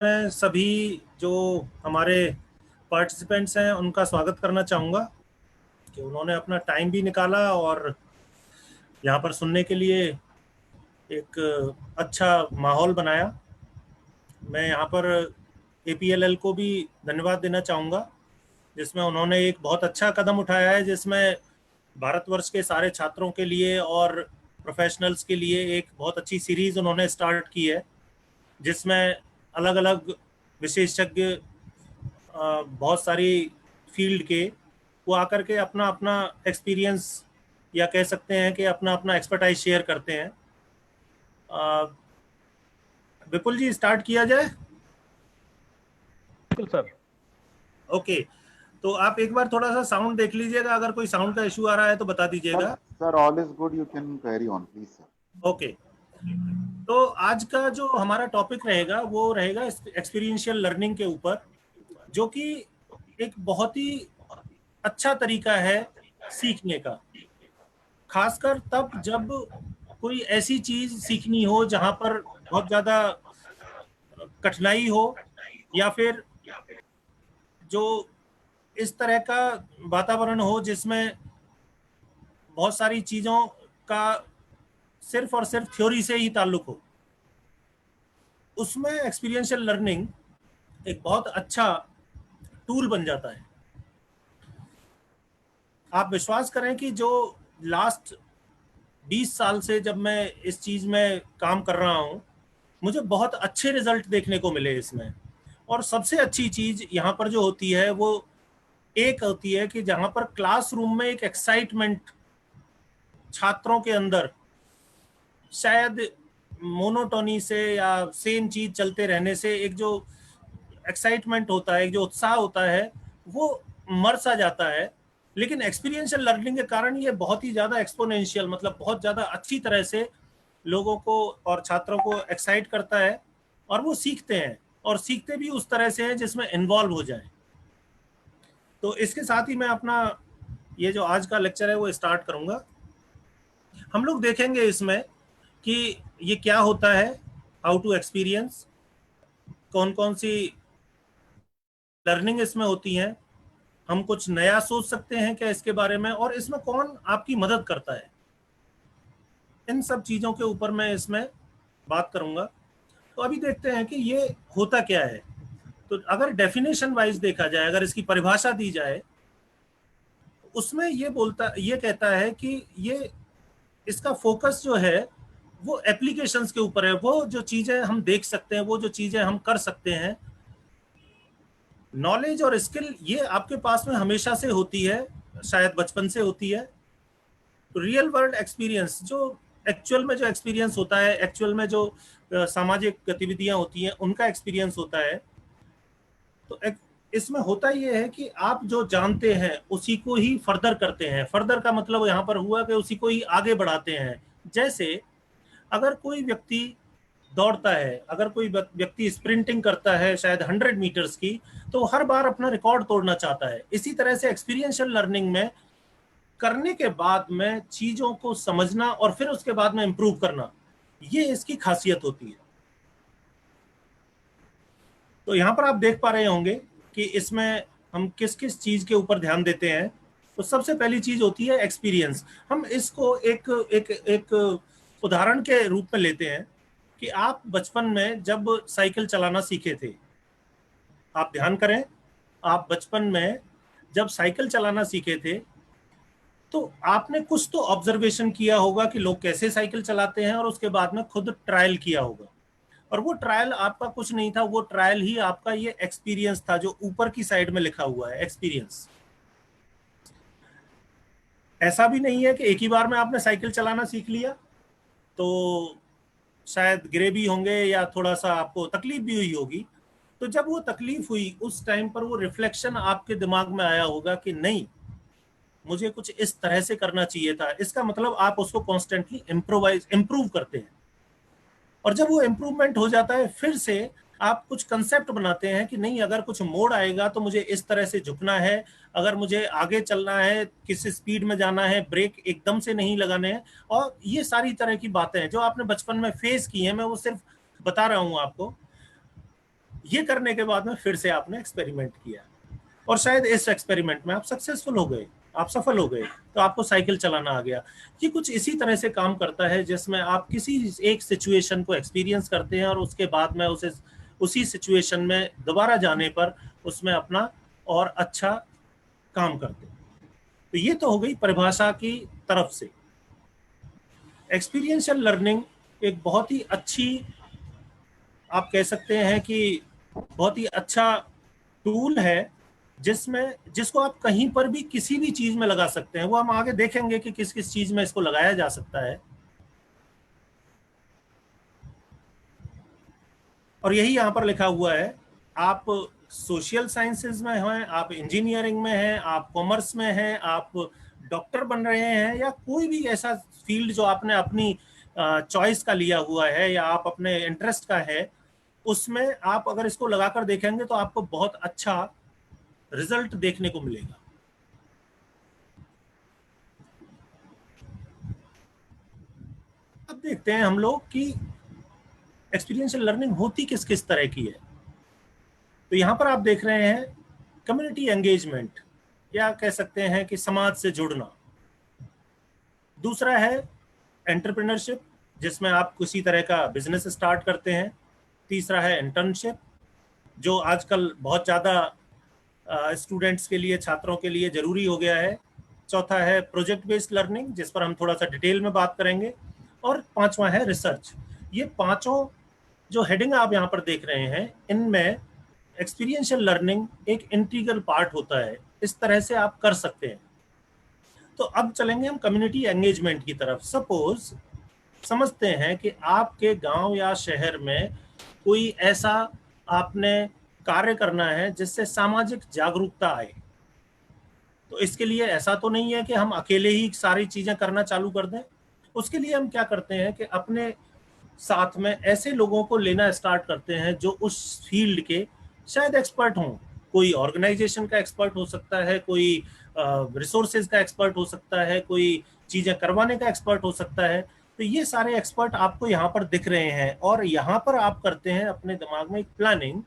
मैं सभी जो हमारे पार्टिसिपेंट्स हैं उनका स्वागत करना चाहूँगा कि उन्होंने अपना टाइम भी निकाला और यहाँ पर सुनने के लिए एक अच्छा माहौल बनाया। मैं यहाँ पर APLL को भी धन्यवाद देना चाहूँगा, जिसमें उन्होंने एक बहुत अच्छा कदम उठाया है, जिसमें भारतवर्ष के सारे छात्रों के लिए और प्रोफेशनल्स के लिए एक बहुत अच्छी सीरीज उन्होंने स्टार्ट की है, जिसमें अलग अलग विशेषज्ञ बहुत सारी फील्ड के वो आकर के अपना अपना एक्सपीरियंस या कह सकते हैं कि अपना अपना एक्सपर्टाइज शेयर करते हैं। विपुल जी, स्टार्ट किया जाए? बिल्कुल सर। ओके, तो आप एक बार थोड़ा सा साउंड देख लीजिएगा, अगर कोई साउंड का इशू आ रहा है तो बता दीजिएगा। Sir all is good, you can carry on please sir. Okay, तो आज का जो हमारा टॉपिक रहेगा वो रहेगा एक्सपीरियंशियल लर्निंग के ऊपर, जो कि एक बहुत ही अच्छा तरीका है सीखने का, खासकर तब जब कोई ऐसी चीज सीखनी हो जहां पर बहुत ज्यादा कठिनाई हो, या फिर जो इस तरह का वातावरण हो जिसमें बहुत सारी चीजों का सिर्फ और सिर्फ थ्योरी से ही ताल्लुक हो। उसमें एक्सपीरियंशियल लर्निंग एक बहुत अच्छा टूल बन जाता है। आप विश्वास करें कि जो लास्ट 20 साल से जब मैं इस चीज में काम कर रहा हूं, मुझे बहुत अच्छे रिजल्ट देखने को मिले इसमें। और सबसे अच्छी चीज यहाँ पर जो होती है वो एक होती है कि जहां पर क्लासरूम में एक एक्साइटमेंट छात्रों के अंदर, शायद मोनोटोनी से या सेम चीज चलते रहने से एक जो एक्साइटमेंट होता है, एक जो उत्साह होता है, वो मर सा जाता है। लेकिन एक्सपीरियंशियल लर्निंग के कारण ये बहुत ही ज्यादा एक्सपोनेंशियल, मतलब बहुत ज्यादा अच्छी तरह से लोगों को और छात्रों को एक्साइट करता है, और वो सीखते हैं, और सीखते भी उस तरह से हैं जिसमें इन्वॉल्व हो जाए। तो इसके साथ ही मैं अपना ये जो आज का लेक्चर है वो स्टार्ट करूंगा। हम लोग देखेंगे इसमें कि ये क्या होता है, हाउ टू एक्सपीरियंस, कौन कौन सी लर्निंग इसमें होती है, हम कुछ नया सोच सकते हैं क्या इसके बारे में, और इसमें कौन आपकी मदद करता है। इन सब चीजों के ऊपर मैं इसमें बात करूंगा। तो अभी देखते हैं कि ये होता क्या है। तो अगर डेफिनेशन वाइज देखा जाए, अगर इसकी परिभाषा दी जाए, उसमें ये कहता है कि ये इसका फोकस जो है वो एप्लीकेशंस के ऊपर है। वो जो चीजें हम देख सकते हैं, वो जो चीजें हम कर सकते हैं, नॉलेज और स्किल ये आपके पास में हमेशा से होती है, शायद बचपन से होती है। रियल वर्ल्ड एक्सपीरियंस, जो एक्चुअल में जो एक्सपीरियंस होता है, एक्चुअल में जो सामाजिक गतिविधियां होती हैं उनका एक्सपीरियंस होता है। तो इसमें होता ये है कि आप जो जानते हैं उसी को ही फर्दर करते हैं। फर्दर का मतलब यहाँ पर हुआ कि उसी को ही आगे बढ़ाते हैं। जैसे अगर कोई व्यक्ति दौड़ता है, अगर कोई व्यक्ति स्प्रिंटिंग करता है शायद 100 मीटर्स की, तो हर बार अपना रिकॉर्ड तोड़ना चाहता है। इसी तरह से एक्सपीरियंशियल लर्निंग में करने के बाद में चीजों को समझना और फिर उसके बाद में इंप्रूव करना, ये इसकी खासियत होती है। तो यहां पर आप देख पा रहे होंगे कि इसमें हम किस किस चीज के ऊपर ध्यान देते हैं। तो सबसे पहली चीज होती है एक्सपीरियंस। हम इसको एक एक एक उदाहरण के रूप में लेते हैं कि आप बचपन में जब साइकिल चलाना सीखे थे, आप ध्यान करें, आप बचपन में जब साइकिल चलाना सीखे थे तो आपने कुछ तो ऑब्जर्वेशन किया होगा कि लोग कैसे साइकिल चलाते हैं, और उसके बाद में खुद ट्रायल किया होगा। और वो ट्रायल आपका कुछ नहीं था, वो ट्रायल ही आपका ये एक्सपीरियंस था, जो ऊपर की साइड में लिखा हुआ है एक्सपीरियंस। ऐसा भी नहीं है कि एक ही बार में आपने साइकिल चलाना सीख लिया, तो शायद गिरे भी होंगे या थोड़ा सा आपको तकलीफ भी हुई होगी। तो जब वो तकलीफ हुई उस टाइम पर वो रिफ्लेक्शन आपके दिमाग में आया होगा कि नहीं, मुझे कुछ इस तरह से करना चाहिए था। इसका मतलब आप उसको कॉन्स्टेंटली इम्प्रूव करते हैं, और जब वो इम्प्रूवमेंट हो जाता है फिर से आप कुछ कंसेप्ट बनाते हैं कि नहीं, अगर कुछ मोड़ आएगा तो मुझे इस तरह से झुकना है, अगर मुझे आगे चलना है, किस स्पीड में जाना है, ब्रेक एकदम से नहीं लगाने हैं। और ये सारी तरह की बातें हैं जो आपने बचपन में फेस की हैं, मैं वो सिर्फ बता रहा हूं आपको। ये करने के बाद में फिर से आपने एक्सपेरिमेंट किया और शायद इस एक्सपेरिमेंट में आप सक्सेसफुल हो गए, आप सफल हो गए, तो आपको साइकिल चलाना आ गया। ये कुछ इसी तरह से काम करता है, जिसमें आप किसी एक सिचुएशन को एक्सपीरियंस करते हैं और उसके बाद में उसी सिचुएशन में दोबारा जाने पर उसमें अपना और अच्छा काम करते हैं। तो ये तो हो गई परिभाषा की तरफ से। एक्सपीरियंशियल लर्निंग एक बहुत ही अच्छी, आप कह सकते हैं कि बहुत ही अच्छा टूल है, जिसको आप कहीं पर भी किसी भी चीज में लगा सकते हैं। वो हम आगे देखेंगे कि किस किस चीज में इसको लगाया जा सकता है। और यही यहाँ पर लिखा हुआ है, आप सोशल साइंसेज में हैं, आप इंजीनियरिंग में हैं, आप कॉमर्स में हैं, आप डॉक्टर बन रहे हैं, या कोई भी ऐसा फील्ड जो आपने अपनी चॉइस का लिया हुआ है या आप अपने इंटरेस्ट का है, उसमें आप अगर इसको लगाकर देखेंगे तो आपको बहुत अच्छा रिजल्ट देखने को मिलेगा। अब देखते हैं हम लोग कि एक्सपीरियंशियल लर्निंग होती किस किस तरह की है। तो यहां पर आप देख रहे हैं कम्युनिटी एंगेजमेंट, या कह सकते हैं कि समाज से जुड़ना। दूसरा है एंटरप्रेन्योरशिप, जिसमें आप किसी तरह का बिजनेस स्टार्ट करते हैं। तीसरा है इंटर्नशिप, जो आजकल बहुत ज़्यादा स्टूडेंट्स के लिए, छात्रों के लिए ज़रूरी हो गया है। चौथा है प्रोजेक्ट बेस्ड लर्निंग, जिस पर हम थोड़ा सा डिटेल में बात करेंगे। और पांचवा है रिसर्च। ये पांचों जो हेडिंग आप यहाँ पर देख रहे हैं, इनमें एक्सपीरियंशियल लर्निंग एक इंटीग्रल पार्ट होता है। इस तरह से आप कर सकते हैं। तो अब चलेंगे हम कम्युनिटी एंगेजमेंट की तरफ। सपोज समझते हैं कि आपके गांव या शहर में कोई ऐसा आपने कार्य करना है जिससे सामाजिक जागरूकता आए। तो इसके लिए ऐसा तो नहीं है कि हम अकेले ही सारी चीजें करना चालू कर दें। उसके लिए हम क्या करते हैं कि अपने साथ में ऐसे लोगों को लेना स्टार्ट करते हैं जो उस फील्ड के शायद एक्सपर्ट हों। कोई ऑर्गेनाइजेशन का एक्सपर्ट हो सकता है, कोई रिसोर्सेज का एक्सपर्ट हो सकता है, कोई चीजें करवाने का एक्सपर्ट हो सकता है। तो ये सारे एक्सपर्ट आपको यहाँ पर दिख रहे हैं, और यहाँ पर आप करते हैं अपने दिमाग में एक प्लानिंग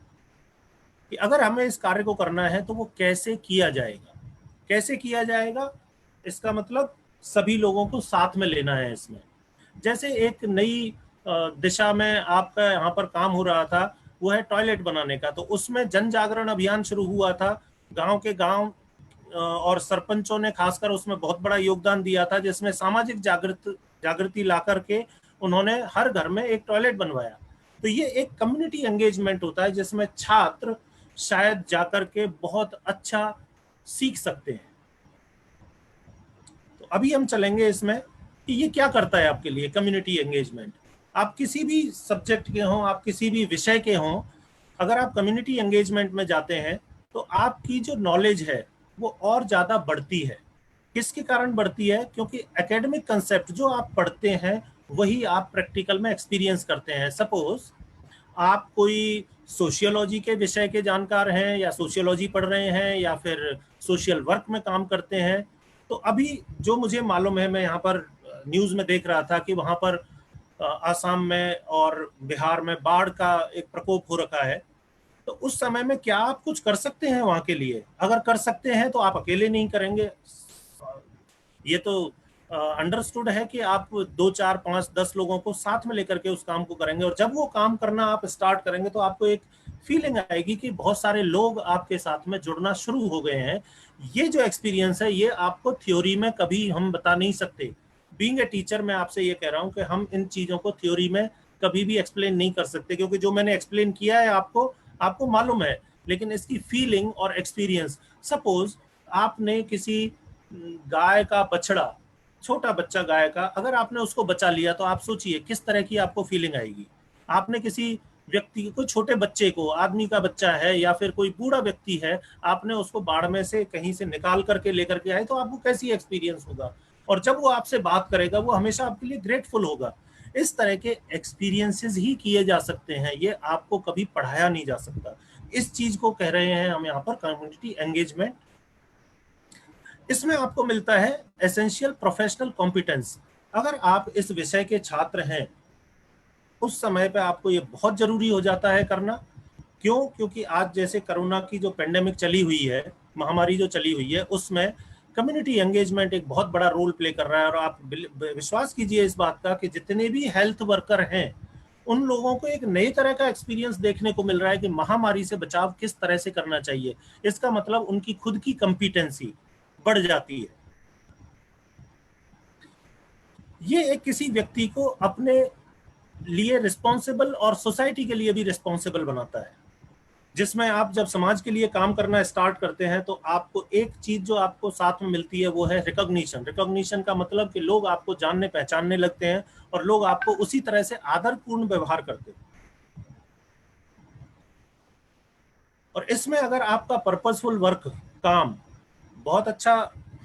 कि अगर हमें इस कार्य को करना है तो वो कैसे किया जाएगा। कैसे किया जाएगा, इसका मतलब सभी लोगों को साथ में लेना है इसमें। जैसे एक नई दिशा में आपका यहाँ पर काम हो रहा था, वो है टॉयलेट बनाने का। तो उसमें जन जागरण अभियान शुरू हुआ था। गांव के गांव और सरपंचों ने खासकर उसमें बहुत बड़ा योगदान दिया था, जिसमें सामाजिक जागृति ला करके उन्होंने हर घर में एक टॉयलेट बनवाया। तो ये एक कम्युनिटी एंगेजमेंट होता है, जिसमें छात्र शायद जाकर के बहुत अच्छा सीख सकते हैं। तो अभी हम चलेंगे इसमें कि ये क्या करता है आपके लिए कम्युनिटी एंगेजमेंट। आप किसी भी सब्जेक्ट के हों, आप किसी भी विषय के हों, अगर आप कम्युनिटी एंगेजमेंट में जाते हैं तो आपकी जो नॉलेज है वो और ज़्यादा बढ़ती है। किसके कारण बढ़ती है? क्योंकि एकेडमिक कंसेप्ट जो आप पढ़ते हैं वही आप प्रैक्टिकल में एक्सपीरियंस करते हैं। सपोज आप कोई सोशियोलॉजी के विषय के जानकार हैं, या सोशियोलॉजी पढ़ रहे हैं, या फिर सोशल वर्क में काम करते हैं। तो अभी जो मुझे मालूम है, मैं यहाँ पर न्यूज़ में देख रहा था कि वहाँ पर आसाम में और बिहार में बाढ़ का एक प्रकोप हो रखा है। तो उस समय में क्या आप कुछ कर सकते हैं वहाँ के लिए? अगर कर सकते हैं तो आप अकेले नहीं करेंगे, ये तो अंडरस्टूड है कि आप 2 4 5 10 लोगों को साथ में लेकर के उस काम को करेंगे। और जब वो काम करना आप स्टार्ट करेंगे तो आपको एक फीलिंग आएगी कि बहुत सारे लोग आपके साथ में जुड़ना शुरू हो गए हैं। ये जो एक्सपीरियंस है, ये आपको थ्योरी में कभी हम बता नहीं सकते। बीइंग ए टीचर मैं आपसे ये कह रहा हूँ कि हम इन चीजों को थ्योरी में कभी भी एक्सप्लेन नहीं कर सकते, क्योंकि जो मैंने एक्सप्लेन किया है आपको मालूम है, लेकिन इसकी फीलिंग और एक्सपीरियंस। सपोज आपने किसी गाय का बछड़ा, छोटा बच्चा गाय का, अगर आपने उसको बचा लिया तो आप सोचिए किस तरह की आपको फीलिंग आएगी। आपने किसी व्यक्ति, कोई छोटे बच्चे को, आदमी का बच्चा है या फिर कोई बूढ़ा व्यक्ति है, आपने उसको बाढ़ में से कहीं से निकाल करके लेकर के आए, तो आपको कैसी एक्सपीरियंस होगा। और जब वो आपसे बात करेगा वो हमेशा आपके लिए ग्रेटफुल होगा। इस तरह के एक्सपीरियंसेस ही किए जा सकते हैं, ये आपको कभी पढ़ाया नहीं जा सकता। इस चीज को कह रहे हैं हम यहाँ पर कम्युनिटी एंगेजमेंट। इसमें आपको मिलता है एसेंशियल प्रोफेशनल कॉम्पिटेंस। अगर आप इस विषय के छात्र हैं, उस समय पे आपको ये बहुत जरूरी हो जाता है करना, क्यों? क्योंकि आज जैसे कोरोना की जो पेंडेमिक चली हुई है, महामारी जो चली हुई है, उसमें कम्युनिटी एंगेजमेंट एक बहुत बड़ा रोल प्ले कर रहा है। और आप विश्वास कीजिए इस बात का कि जितने भी हेल्थ वर्कर हैं, उन लोगों को एक नई तरह का एक्सपीरियंस देखने को मिल रहा है कि महामारी से बचाव किस तरह से करना चाहिए। इसका मतलब उनकी खुद की कंपिटेंसी बढ़ जाती है। ये एक किसी व्यक्ति को अपने लिए रिस्पॉन्सिबल और सोसाइटी के लिए भी रिस्पॉन्सिबल बनाता है, जिसमें आप जब समाज के लिए काम करना स्टार्ट करते हैं तो आपको एक चीज जो आपको साथ में मिलती है वो है रिकॉग्निशन। रिकॉग्निशन का मतलब कि लोग आपको जानने पहचानने लगते हैं और लोग आपको उसी तरह से आदरपूर्ण व्यवहार करते हैं। और इसमें अगर आपका पर्पसफुल वर्क काम बहुत अच्छा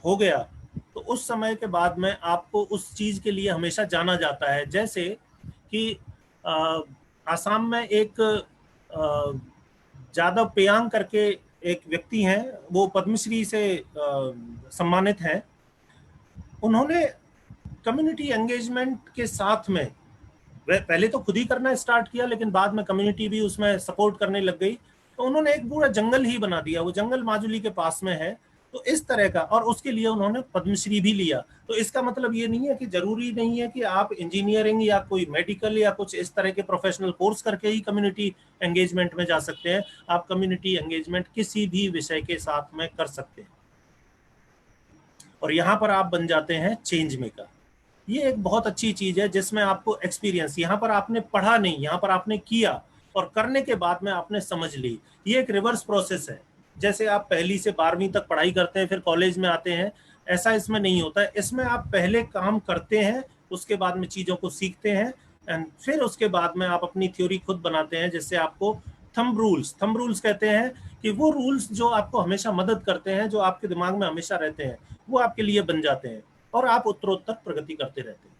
हो गया तो उस समय के बाद में आपको उस चीज के लिए हमेशा जाना जाता है। जैसे कि आसाम में एक जादव पेयांग करके एक व्यक्ति हैं, वो पद्मश्री से सम्मानित हैं। उन्होंने कम्युनिटी एंगेजमेंट के साथ में वह पहले तो खुद ही करना स्टार्ट किया, लेकिन बाद में कम्युनिटी भी उसमें सपोर्ट करने लग गई। तो उन्होंने एक पूरा जंगल ही बना दिया, वो जंगल माजुली के पास में है। तो इस तरह का, और उसके लिए उन्होंने पद्मश्री भी लिया। तो इसका मतलब ये नहीं है कि जरूरी नहीं है कि आप इंजीनियरिंग या कोई मेडिकल या कुछ इस तरह के प्रोफेशनल कोर्स करके ही कम्युनिटी एंगेजमेंट में जा सकते हैं। आप कम्युनिटी एंगेजमेंट किसी भी विषय के साथ में कर सकते हैं और यहाँ पर आप बन जाते हैं चेंज मेकर। ये एक बहुत अच्छी चीज है जिसमें आपको एक्सपीरियंस, यहाँ पर आपने पढ़ा नहीं, यहाँ पर आपने किया और करने के बाद में आपने समझ ली। ये एक रिवर्स प्रोसेस है। जैसे आप पहली से 12वीं तक पढ़ाई करते हैं फिर कॉलेज में आते हैं, ऐसा इसमें नहीं होता है। इसमें आप पहले काम करते हैं, उसके बाद में चीजों को सीखते हैं एंड फिर उसके बाद में आप अपनी थ्योरी खुद बनाते हैं, जिससे आपको थंब रूल्स कहते हैं कि वो रूल्स जो आपको हमेशा मदद करते हैं, जो आपके दिमाग में हमेशा रहते हैं, वो आपके लिए बन जाते हैं और आप उत्तरोत्तर प्रगति करते रहते हैं।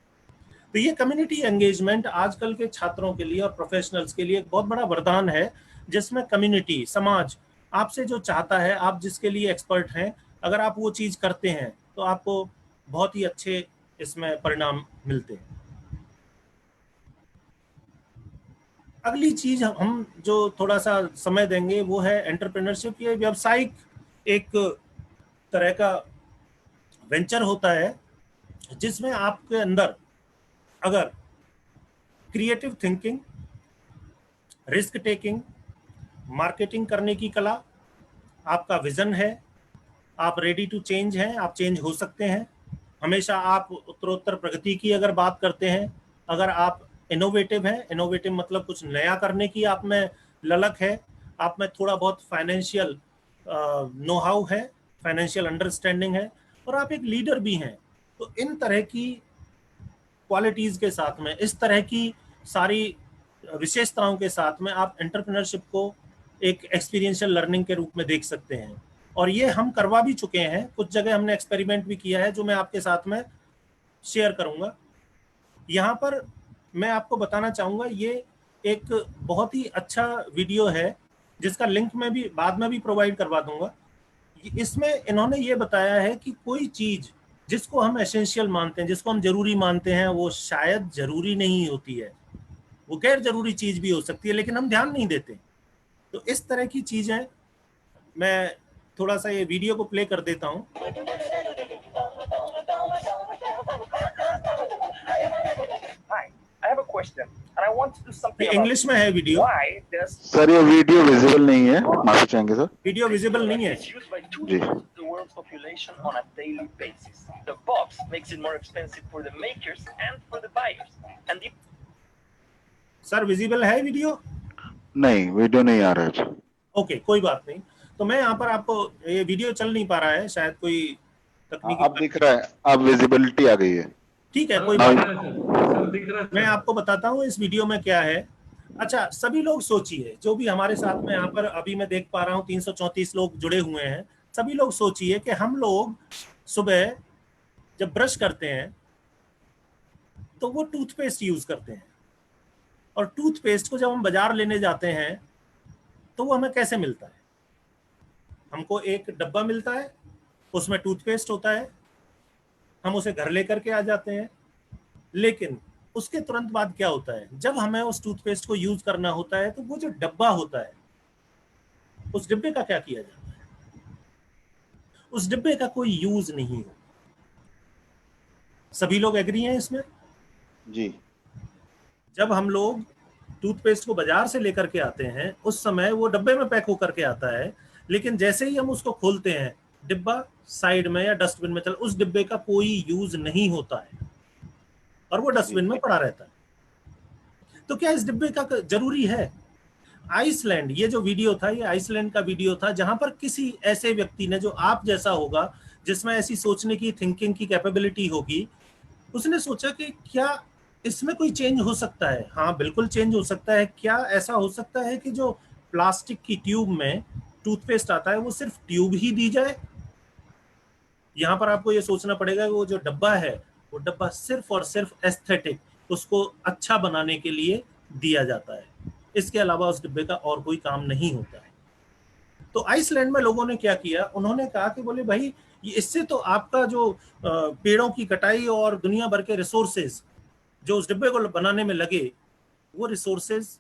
तो ये कम्युनिटी एंगेजमेंट आजकल के छात्रों के लिए और प्रोफेशनल्स के लिए एक बहुत बड़ा वरदान है, जिसमें कम्युनिटी, समाज आपसे जो चाहता है, आप जिसके लिए एक्सपर्ट हैं, अगर आप वो चीज करते हैं तो आपको बहुत ही अच्छे इसमें परिणाम मिलते हैं। अगली चीज हम जो थोड़ा सा समय देंगे वो है एंटरप्रेन्योरशिप। ये व्यावसायिक एक तरह का वेंचर होता है जिसमें आपके अंदर अगर creative thinking, risk taking, marketing करने की कला, आपका विजन है, आप रेडी टू चेंज हैं, आप चेंज हो सकते हैं हमेशा, आप उत्तरोत्तर प्रगति की अगर बात करते हैं, अगर आप इनोवेटिव हैं, इनोवेटिव मतलब कुछ नया करने की आप में ललक है, आप में थोड़ा बहुत फाइनेंशियल नो हाउ है, फाइनेंशियल अंडरस्टैंडिंग है, और आप एक लीडर भी हैं, तो इन तरह की क्वालिटीज के साथ में, इस तरह की सारी विशेषताओं के साथ में आप एंटरप्रेन्योरशिप को एक एक्सपीरियंशियल लर्निंग के रूप में देख सकते हैं। और ये हम करवा भी चुके हैं, कुछ जगह हमने एक्सपेरिमेंट भी किया है जो मैं आपके साथ में शेयर करूंगा। यहाँ पर मैं आपको बताना चाहूंगा, ये एक बहुत ही अच्छा वीडियो है जिसका लिंक मैं भी बाद में भी प्रोवाइड करवा दूंगा। इसमें इन्होंने ये बताया है कि कोई चीज जिसको हम एसेंशियल मानते हैं, जिसको हम जरूरी मानते हैं, वो शायद जरूरी नहीं होती है, वो गैर जरूरी चीज भी हो सकती है, लेकिन हम ध्यान नहीं देते। तो इस तरह की चीजें, मैं थोड़ा सा ये वीडियो को प्ले कर देता हूं। I have a question and I want to do something ये about इंग्लिश में है वीडियो। why does सर ये वीडियो विजिबल नहीं है, माफी चाहेंगे सर। वीडियो विजिबल नहीं है। it's used by जी। 2/3 of the world's population on a daily basis. The box makes it more expensive for the makers and for the buyers. And the sir visible है video? नहीं, video नहीं आ रहा है। Okay, कोई बात नहीं। तो मैं यहाँ पर आपको, ये वीडियो चल नहीं पा रहा है, शायद कोई तकनीकी, अब दिख रहा है, अब विजिबिलिटी आ गई है। ठीक है, कोई बात नहीं। मैं आपको बताता हूँ इस वीडियो में क्या है। अच्छा, सभी लोग सोचिए, जो भी हमारे साथ में यहाँ पर अभी मैं देख पा रहा हूँ 334 लोग जुड़े हुए हैं, सभी लोग सोचिए कि हम लोग सुबह जब ब्रश करते हैं तो वो टूथपेस्ट यूज करते हैं, और टूथपेस्ट को जब हम बाजार लेने जाते हैं तो वो हमें कैसे मिलता है? हमको एक डब्बा मिलता है, उसमें टूथपेस्ट होता है, हम उसे घर लेकर के आ जाते हैं। लेकिन उसके तुरंत बाद क्या होता है, जब हमें उस टूथपेस्ट को यूज करना होता है तो वो जो डब्बा होता है उस डिब्बे का क्या किया जाता है? उस डिब्बे का कोई यूज नहीं हो। सभी लोग एग्री हैं इसमें? जी। जब हम लोग टूथपेस्ट को बाजार से लेकर के आते हैं उस समय वो डब्बे में पैक होकर के आता है, लेकिन जैसे ही हम उसको खोलते हैं डिब्बा साइड में या डस्टबिन में चल, उस डिब्बे का कोई यूज नहीं होता है और वो जी। डस्टबिन में पड़ा रहता है। तो क्या इस डिब्बे का जरूरी है? आइसलैंड, ये जो वीडियो था ये आइसलैंड का वीडियो था, जहां पर किसी ऐसे व्यक्ति ने जो आप जैसा होगा, जिसमें ऐसी सोचने की थिंकिंग की कैपेबिलिटी होगी, उसने सोचा कि क्या इसमें कोई चेंज हो सकता है? हाँ बिल्कुल चेंज हो सकता है। क्या ऐसा हो सकता है कि जो प्लास्टिक की ट्यूब में टूथपेस्ट आता है वो सिर्फ ट्यूब ही दी जाए? यहां पर आपको ये सोचना पड़ेगा कि वो जो डब्बा है वो डब्बा सिर्फ और सिर्फ एस्थेटिक, उसको अच्छा बनाने के लिए दिया जाता है, इसके अलावा उस डिब्बे का और कोई काम नहीं होता है। तो आइसलैंड में लोगों ने क्या किया, उन्होंने कहा कि बोले भाई इससे तो आपका जो पेड़ों की कटाई और दुनिया भर के रिसोर्सेज जो उस डिब्बे को बनाने में लगे, वो रिसोर्सेज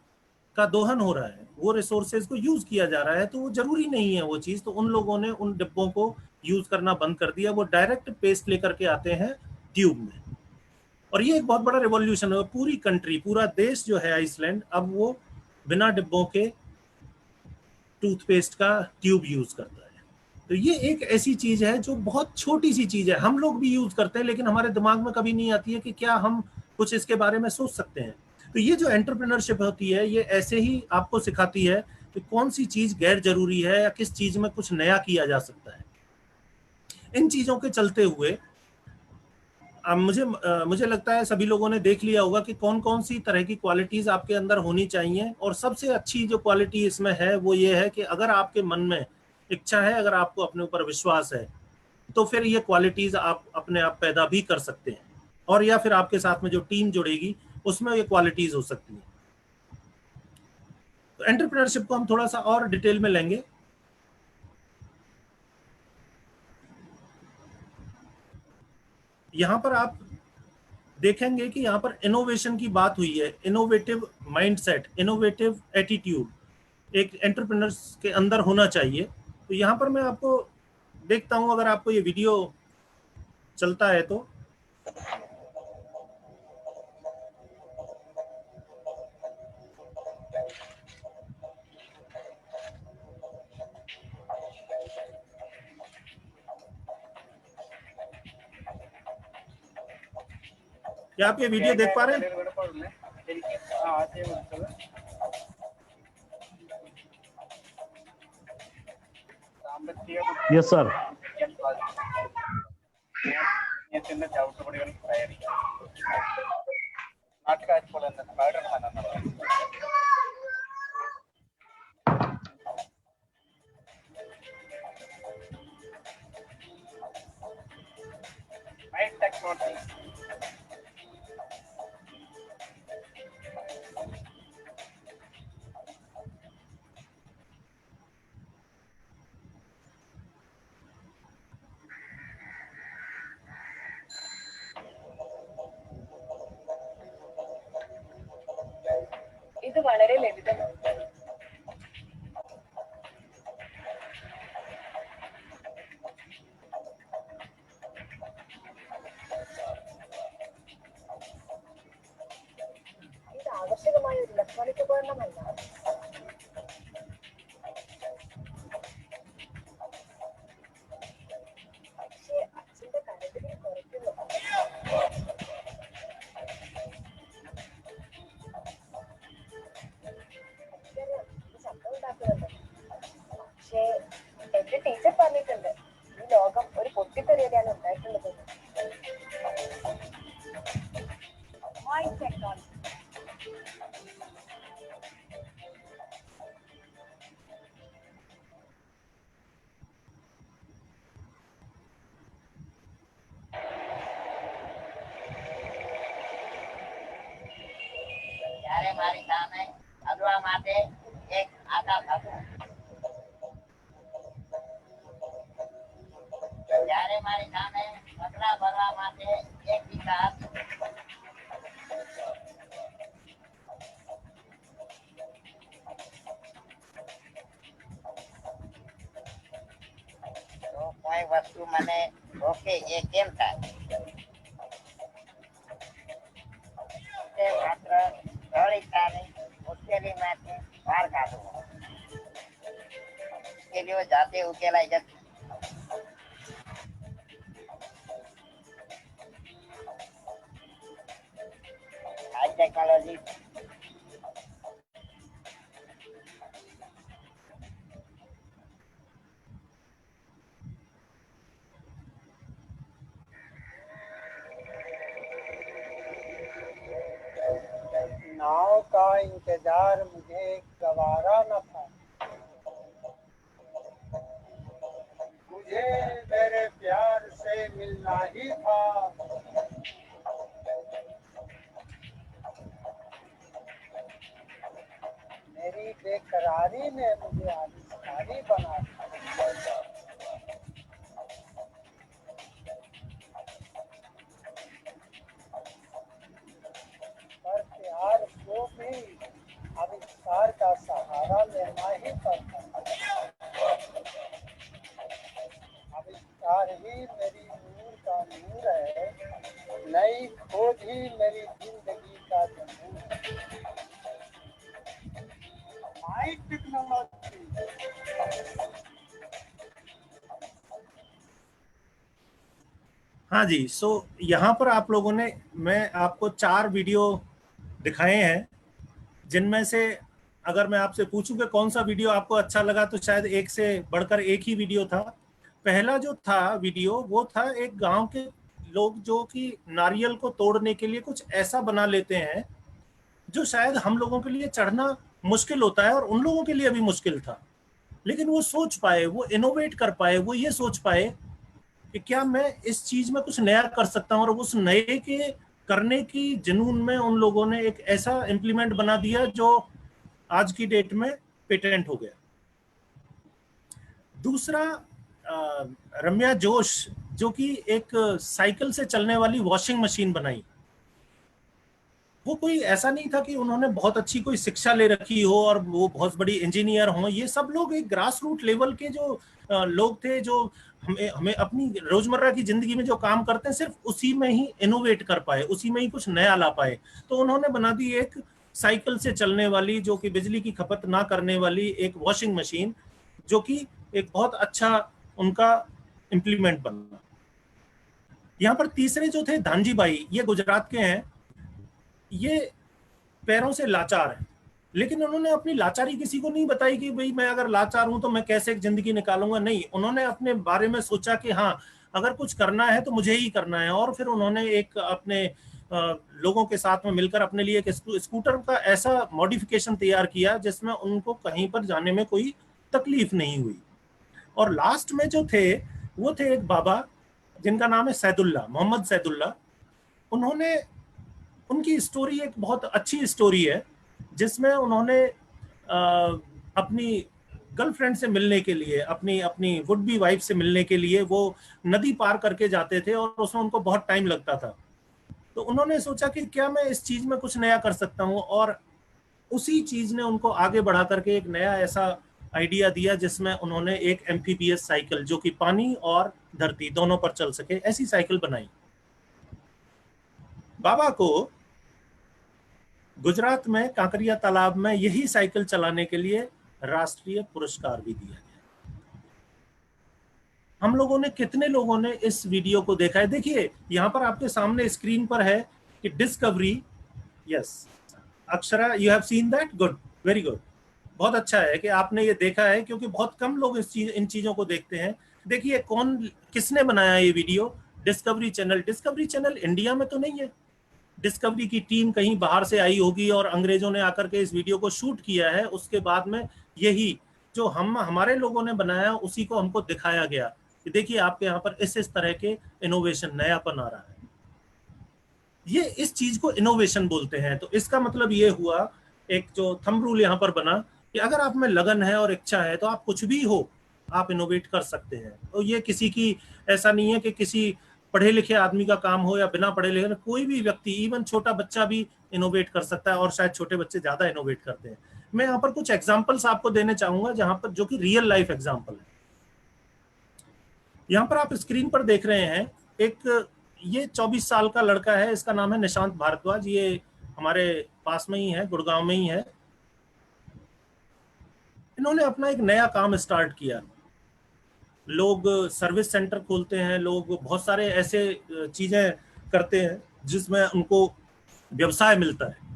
का दोहन हो रहा है, वो रिसोर्सेज को यूज किया जा रहा है, तो वो जरूरी नहीं है वो चीज। तो उन लोगों ने उन डिब्बों को यूज करना बंद कर दिया, वो डायरेक्ट पेस्ट लेकर के आते हैं ट्यूब में। और ये एक बहुत बड़ा रिवॉल्यूशन है। पूरी कंट्री, पूरा देश जो है आइसलैंड, अब वो बिना डिब्बों के टूथपेस्ट का ट्यूब यूज करता है। तो ये एक ऐसी चीज है जो बहुत छोटी सी चीज है, हम लोग भी यूज करते हैं, लेकिन हमारे दिमाग में कभी नहीं आती है कि क्या हम कुछ इसके बारे में सोच सकते हैं। तो ये जो एंटरप्रेन्योरशिप होती है ये ऐसे ही आपको सिखाती है कि कौन सी चीज गैर जरूरी है या किस चीज में कुछ नया किया जा सकता है। इन चीजों के चलते हुए अब मुझे लगता है सभी लोगों ने देख लिया होगा कि कौन कौन सी तरह की क्वालिटीज आपके अंदर होनी चाहिए। और सबसे अच्छी जो क्वालिटी इसमें है वो ये है कि अगर आपके मन में इच्छा है, अगर आपको अपने ऊपर विश्वास है, तो फिर ये क्वालिटीज आप अपने आप पैदा भी कर सकते हैं, और या फिर आपके साथ में जो टीम जुड़ेगी उसमें ये क्वालिटीज हो सकती हैं। तो एंटरप्रेन्योरशिप को हम थोड़ा सा और डिटेल में लेंगे। यहां पर आप देखेंगे कि यहाँ पर इनोवेशन की बात हुई है, इनोवेटिव माइंडसेट, इनोवेटिव एटीट्यूड एक एंटरप्रेन्योर्स के अंदर होना चाहिए। तो यहाँ पर मैं आपको देखता हूँ, अगर आपको ये वीडियो चलता है तो क्या आप ये वीडियो देख पा रहे हैं? Yes sir. ഇത് വളരെ ലളിതമാണ്. ഇത് ആകർഷകമായ ഒരു ഇലക്ട്രോണിക് ഉപകരണമല്ല. പക്ഷേ അച്ഛന്റെ കരവിനെ കുറയ്ക്കുന്നു. ശബ്ദം ഉണ്ടാക്കുന്നുണ്ട്. പക്ഷേ എന്റെ ടീച്ചർ പറഞ്ഞിട്ടുണ്ട് ഈ ലോകം ഒരു പൊട്ടിത്തെറിയാണ് ഉണ്ടായിട്ടുള്ളത്. ત્યારે મારી સામે અગવા માટે એક આકાશ હતું. ત્યારે મારી સામે કચરા ભરવા માટે એક દિશા હતી. पूछू मैंने ओके ये केम था मात्र दौड़ीताने मुश्किली माथे बाहर काढू इसके लिए वो जाते उकेला जब हाई टेक्नोलॉजी नाव का इंतजार मुझे गवारा न था। मुझे मेरे प्यार से मिलना ही था। मेरी बेकरारी ने मुझे आलिशानी बना दिया। पर प्यार को भी आविष्कार का सहारा लेना ही पड़ता है। आविष्कार ही मेरी नूर का नूर है, नई खोज ही मेरी जिंदगी का जरूर है। हाई टेक्नोलॉजी हाँ जी, सो यहाँ पर आप लोगों ने, मैं आपको 4 वीडियो दिखाए हैं, जिनमें से अगर मैं आपसे पूछूं कि कौन सा वीडियो आपको अच्छा लगा तो शायद एक से बढ़कर एक ही वीडियो था। पहला जो था वीडियो वो था एक गांव के लोग जो कि नारियल को तोड़ने के लिए कुछ ऐसा बना लेते हैं जो शायद हम लोगों के लिए चढ़ना मुश्किल होता है और उन लोगों के लिए भी मुश्किल था, लेकिन वो सोच पाए, वो इनोवेट कर पाए, वो ये सोच पाए कि क्या मैं इस चीज में कुछ नया कर सकता हूं, और उस नए के करने की जुनून में उन लोगों ने एक ऐसा इम्प्लीमेंट बना दिया जो आज की डेट में पेटेंट हो गया। दूसरा, रम्या जोश जो कि एक साइकिल से चलने वाली वॉशिंग मशीन बनाई। वो कोई ऐसा नहीं था कि उन्होंने बहुत अच्छी कोई शिक्षा ले रखी हो और वो बहुत बड़ी इंजीनियर हो, ये सब लोग एक ग्रास रूट लेवल के जो लोग थे, जो हमें अपनी रोजमर्रा की जिंदगी में जो काम करते हैं सिर्फ उसी में ही इनोवेट कर पाए, उसी में ही कुछ नया ला पाए। तो उन्होंने बना दी एक साइकिल से चलने वाली, जो कि बिजली की खपत ना करने वाली एक वॉशिंग मशीन, जो कि एक बहुत अच्छा उनका इम्प्लीमेंट बना। यहाँ पर तीसरे जो थे धानजी बाई, ये गुजरात के हैं। ये पैरों से लाचार है, लेकिन उन्होंने अपनी लाचारी किसी को नहीं बताई कि भाई मैं अगर लाचार हूं तो मैं कैसे एक जिंदगी निकालूंगा। नहीं, उन्होंने अपने बारे में सोचा कि हाँ, अगर कुछ करना है तो मुझे ही करना है। और फिर उन्होंने एक अपने लोगों के साथ में मिलकर अपने लिए एक स्कूटर का ऐसा मॉडिफिकेशन तैयार किया जिसमें उनको कहीं पर जाने में कोई तकलीफ नहीं हुई। और लास्ट में जो थे वो थे एक बाबा जिनका नाम है सैदुल्ला, मोहम्मद सैदुल्ला। उन्होंने, उनकी स्टोरी एक बहुत अच्छी स्टोरी है, जिसमें उन्होंने अपनी गर्लफ्रेंड से मिलने के लिए, अपनी वुड बी वाइफ से मिलने के लिए वो नदी पार करके जाते थे और उसमें उनको बहुत टाइम लगता था। तो उन्होंने सोचा कि क्या मैं इस चीज में कुछ नया कर सकता हूँ, और उसी चीज ने उनको आगे बढ़ा करके एक नया ऐसा आइडिया दिया जिसमें उन्होंने एक एम्फीबियस साइकिल, जो कि पानी और धरती दोनों पर चल सके, ऐसी साइकिल बनाई। बाबा को गुजरात में कांकरिया तालाब में यही साइकिल चलाने के लिए राष्ट्रीय पुरस्कार भी दिया गया। हम लोगों ने, कितने लोगों ने इस वीडियो को देखा है? देखिए यहाँ पर आपके सामने स्क्रीन पर है कि discovery, yes Akshara, you have seen that, good, very good, बहुत अच्छा है कि आपने ये देखा है, क्योंकि बहुत कम लोग इन चीजों को देखते हैं। देखिए किसने बनाया ये video? Discovery channel. Discovery channel India में तो नहीं है, डिस्कवरी की टीम कहीं बाहर से आई होगी और अंग्रेजों ने आकर के इस वीडियो को शूट किया है। उसके बाद में यही जो हमारे लोगों ने बनाया उसी को हमको दिखाया गया कि देखिए आपके यहाँ पर इस तरह के इनोवेशन, नयापन आ रहा है। ये इस चीज को इनोवेशन बोलते हैं। तो इसका मतलब ये हुआ, एक जो थंब रूल यहाँ पर बना कि अगर आप में लगन है और इच्छा है तो आप कुछ भी हो, आप इनोवेट कर सकते हैं। तो ये किसी की, ऐसा नहीं है कि किसी पढ़े लिखे आदमी का काम हो या बिना पढ़े लिखे, कोई भी व्यक्ति, इवन छोटा बच्चा भी इनोवेट कर सकता है, और शायद छोटे बच्चे ज्यादा इनोवेट करते हैं। मैं यहाँ पर कुछ एग्जांपल्स आपको देने चाहूंगा जहां पर, जो कि रियल लाइफ एग्जांपल है। यहाँ पर आप स्क्रीन पर देख रहे हैं एक, ये 24 साल का लड़का है, इसका नाम है निशांत भारद्वाज, ये हमारे पास में ही है, गुड़गांव में ही है। इन्होंने अपना एक नया काम स्टार्ट किया। लोग सर्विस सेंटर खोलते हैं, लोग बहुत सारे ऐसे चीजें करते हैं जिसमें उनको व्यवसाय मिलता है।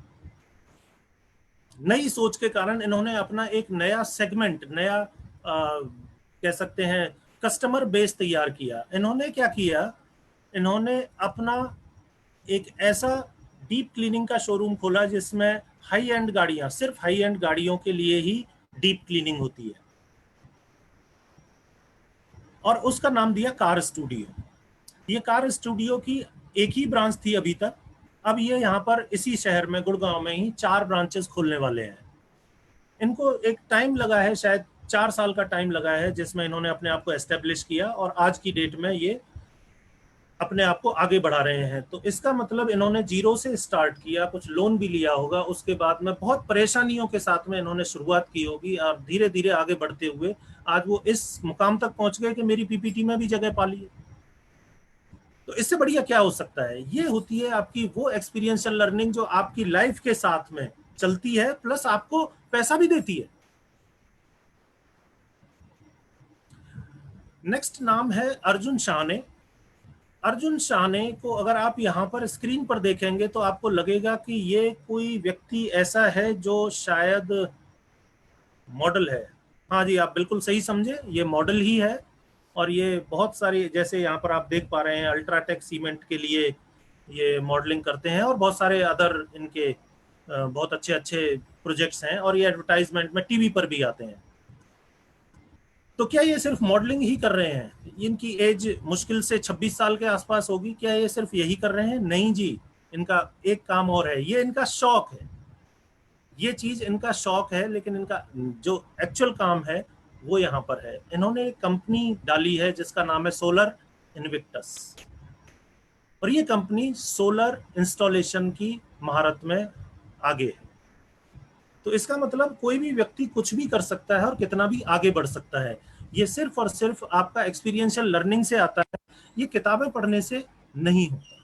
नई सोच के कारण इन्होंने अपना एक नया सेगमेंट, नया कह सकते हैं कस्टमर बेस तैयार किया। इन्होंने क्या किया, इन्होंने अपना एक ऐसा डीप क्लीनिंग का शोरूम खोला जिसमें हाई एंड गाड़ियां, सिर्फ हाई एंड गाड़ियों के लिए ही डीप क्लीनिंग होती है, और उसका नाम दिया कार स्टूडियो। ये कार स्टूडियो की एक ही ब्रांच थी अभी तक, अब ये यहाँ पर इसी शहर में गुड़गांव में ही 4 ब्रांचेस खोलने वाले हैं। इनको एक टाइम लगा है, शायद 4 साल का टाइम लगा है, जिसमें इन्होंने अपने आप को एस्टेब्लिश किया और आज की डेट में ये अपने आप को आगे बढ़ा रहे हैं। तो इसका मतलब इन्होंने जीरो से स्टार्ट किया, कुछ लोन भी लिया होगा, उसके बाद में बहुत परेशानियों के साथ में इन्होंने शुरुआत की होगी और धीरे धीरे आगे बढ़ते हुए आज वो इस मुकाम तक पहुंच गए कि मेरी पीपीटी में भी जगह पा ली है। तो इससे बढ़िया क्या हो सकता है? ये होती है आपकी वो एक्सपीरियंशियल लर्निंग जो आपकी लाइफ के साथ में चलती है, प्लस आपको पैसा भी देती है। नेक्स्ट नाम है अर्जुन शाहने। अर्जुन शाहने को अगर आप यहाँ पर स्क्रीन पर देखेंगे तो आपको लगेगा कि ये कोई व्यक्ति ऐसा है जो शायद मॉडल है। हाँ जी, आप बिल्कुल सही समझे, ये मॉडल ही है। और ये बहुत सारी, जैसे यहाँ पर आप देख पा रहे हैं, अल्ट्राटेक सीमेंट के लिए ये मॉडलिंग करते हैं और बहुत सारे अदर इनके बहुत अच्छे अच्छे प्रोजेक्ट्स हैं, और ये एडवर्टाइजमेंट में टीवी पर भी आते हैं। तो क्या ये सिर्फ मॉडलिंग ही कर रहे हैं? इनकी एज मुश्किल से 26 साल के आसपास होगी। क्या ये सिर्फ यही कर रहे हैं? नहीं जी, इनका एक काम और है, ये इनका शौक है, ये चीज इनका शौक है, लेकिन इनका जो एक्चुअल काम है वो यहाँ पर है। इन्होंने एक कंपनी डाली है जिसका नाम है सोलर इन्विक्टस, और ये कंपनी सोलर इंस्टॉलेशन की महारत में आगे है। तो इसका मतलब कोई भी व्यक्ति कुछ भी कर सकता है और कितना भी आगे बढ़ सकता है। ये सिर्फ और सिर्फ आपका एक्सपीरियंशियल लर्निंग से आता है, ये किताबें पढ़ने से नहीं होता।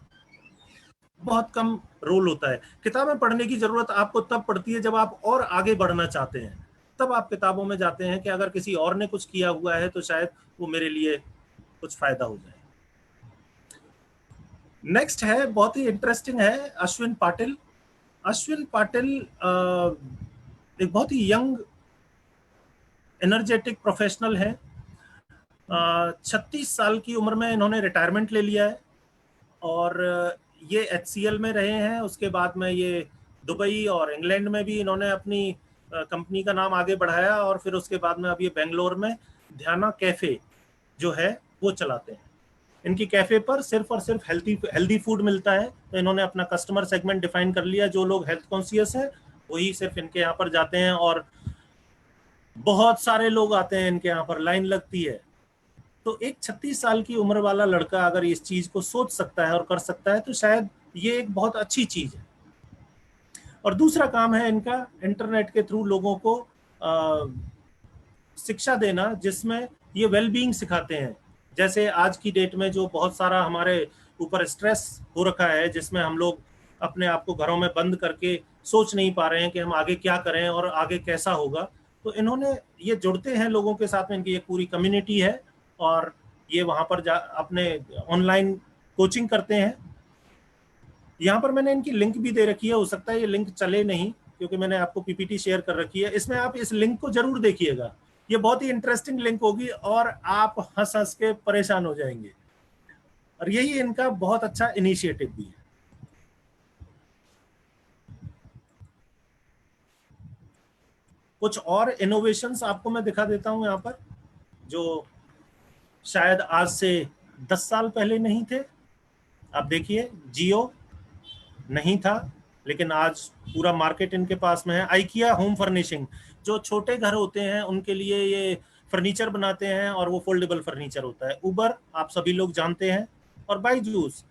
बहुत कम रोल होता है। किताबें पढ़ने की जरूरत आपको तब पड़ती है जब आप और आगे बढ़ना चाहते हैं, तब आप किताबों में जाते हैं कि अगर किसी और ने कुछ किया हुआ है तो शायद वो मेरे लिए कुछ फायदा हो जाए। नेक्स्ट है, बहुत ही इंटरेस्टिंग है, अश्विन पाटिल। अश्विन पाटिल एक बहुत ही यंग एनर्जेटिक प्रोफेशनल है। 36 साल की उम्र में इन्होंने रिटायरमेंट ले लिया है, और ये HCL में रहे हैं। उसके बाद में ये दुबई और इंग्लैंड में भी इन्होंने अपनी कंपनी का नाम आगे बढ़ाया, और फिर उसके बाद में अब ये बेंगलोर में ध्याना कैफे जो है वो चलाते हैं। इनकी कैफे पर सिर्फ और सिर्फ हेल्दी फूड मिलता है। तो इन्होंने अपना कस्टमर सेगमेंट डिफाइन कर लिया, जो लोग हेल्थ कॉन्शियस है वही सिर्फ इनके यहाँ पर जाते हैं, और बहुत सारे लोग आते हैं इनके यहाँ पर, लाइन लगती है। तो एक 36 साल की उम्र वाला लड़का अगर इस चीज को सोच सकता है और कर सकता है तो शायद ये एक बहुत अच्छी चीज है। और दूसरा काम है इनका इंटरनेट के थ्रू लोगों को शिक्षा देना, जिसमें ये वेलबींग सिखाते हैं। जैसे आज की डेट में जो बहुत सारा हमारे ऊपर स्ट्रेस हो रखा है, जिसमें हम लोग अपने आप को घरों में बंद करके सोच नहीं पा रहे हैं कि हम आगे क्या करें और आगे कैसा होगा। तो इन्होंने ये जुड़ते हैं लोगों के साथ में, इनकी एक पूरी कम्युनिटी है, और ये वहां पर अपने ऑनलाइन कोचिंग करते हैं। यहाँ पर मैंने इनकी लिंक भी दे रखी है, हो सकता है ये लिंक चले नहीं क्योंकि मैंने आपको पीपीटी शेयर कर रखी है। इसमें आप इस लिंक को जरूर देखिएगा, ये बहुत ही इंटरेस्टिंग लिंक होगी और आप हंस हंस के परेशान हो जाएंगे। और यही इनका बहुत अच्छा इनिशिएटिव भी है। कुछ और इनोवेशंस आपको मैं दिखा देता हूं यहाँ पर, जो शायद आज से 10 साल पहले नहीं थे। आप देखिए, जियो नहीं था, लेकिन आज पूरा मार्केट इनके पास में है। आइकिया होम फर्निशिंग, जो छोटे घर होते हैं उनके लिए ये फर्नीचर बनाते हैं, और वो फोल्डेबल फर्नीचर होता है। उबर आप सभी लोग जानते हैं, और बायजूस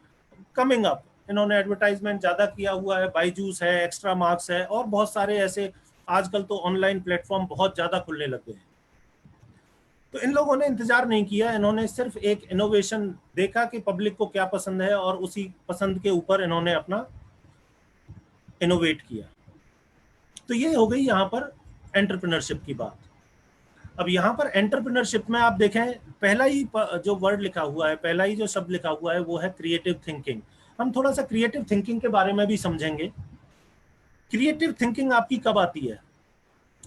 कमिंग अप, इन्होंने एडवर्टाइजमेंट ज्यादा किया हुआ है। बायजूस है, एक्स्ट्रा मार्क्स है, और बहुत सारे ऐसे आजकल तो ऑनलाइन प्लेटफॉर्म बहुत ज्यादा खुलने लग गए हैं। तो तो इन लोगों ने इंतजार नहीं किया, इन्होंने सिर्फ एक इनोवेशन देखा कि पब्लिक को क्या पसंद है और उसी पसंद के ऊपर इन्होंने अपना इनोवेट किया। तो ये हो गई यहाँ पर एंटरप्रेन्योरशिप की बात। अब यहाँ पर एंटरप्रेन्योरशिप में आप देखें, पहला ही जो वर्ड लिखा हुआ है, पहला ही जो शब्द लिखा हुआ है वो है क्रिएटिव थिंकिंग। हम थोड़ा सा क्रिएटिव थिंकिंग के बारे में भी समझेंगे। क्रिएटिव थिंकिंग आपकी कब आती है?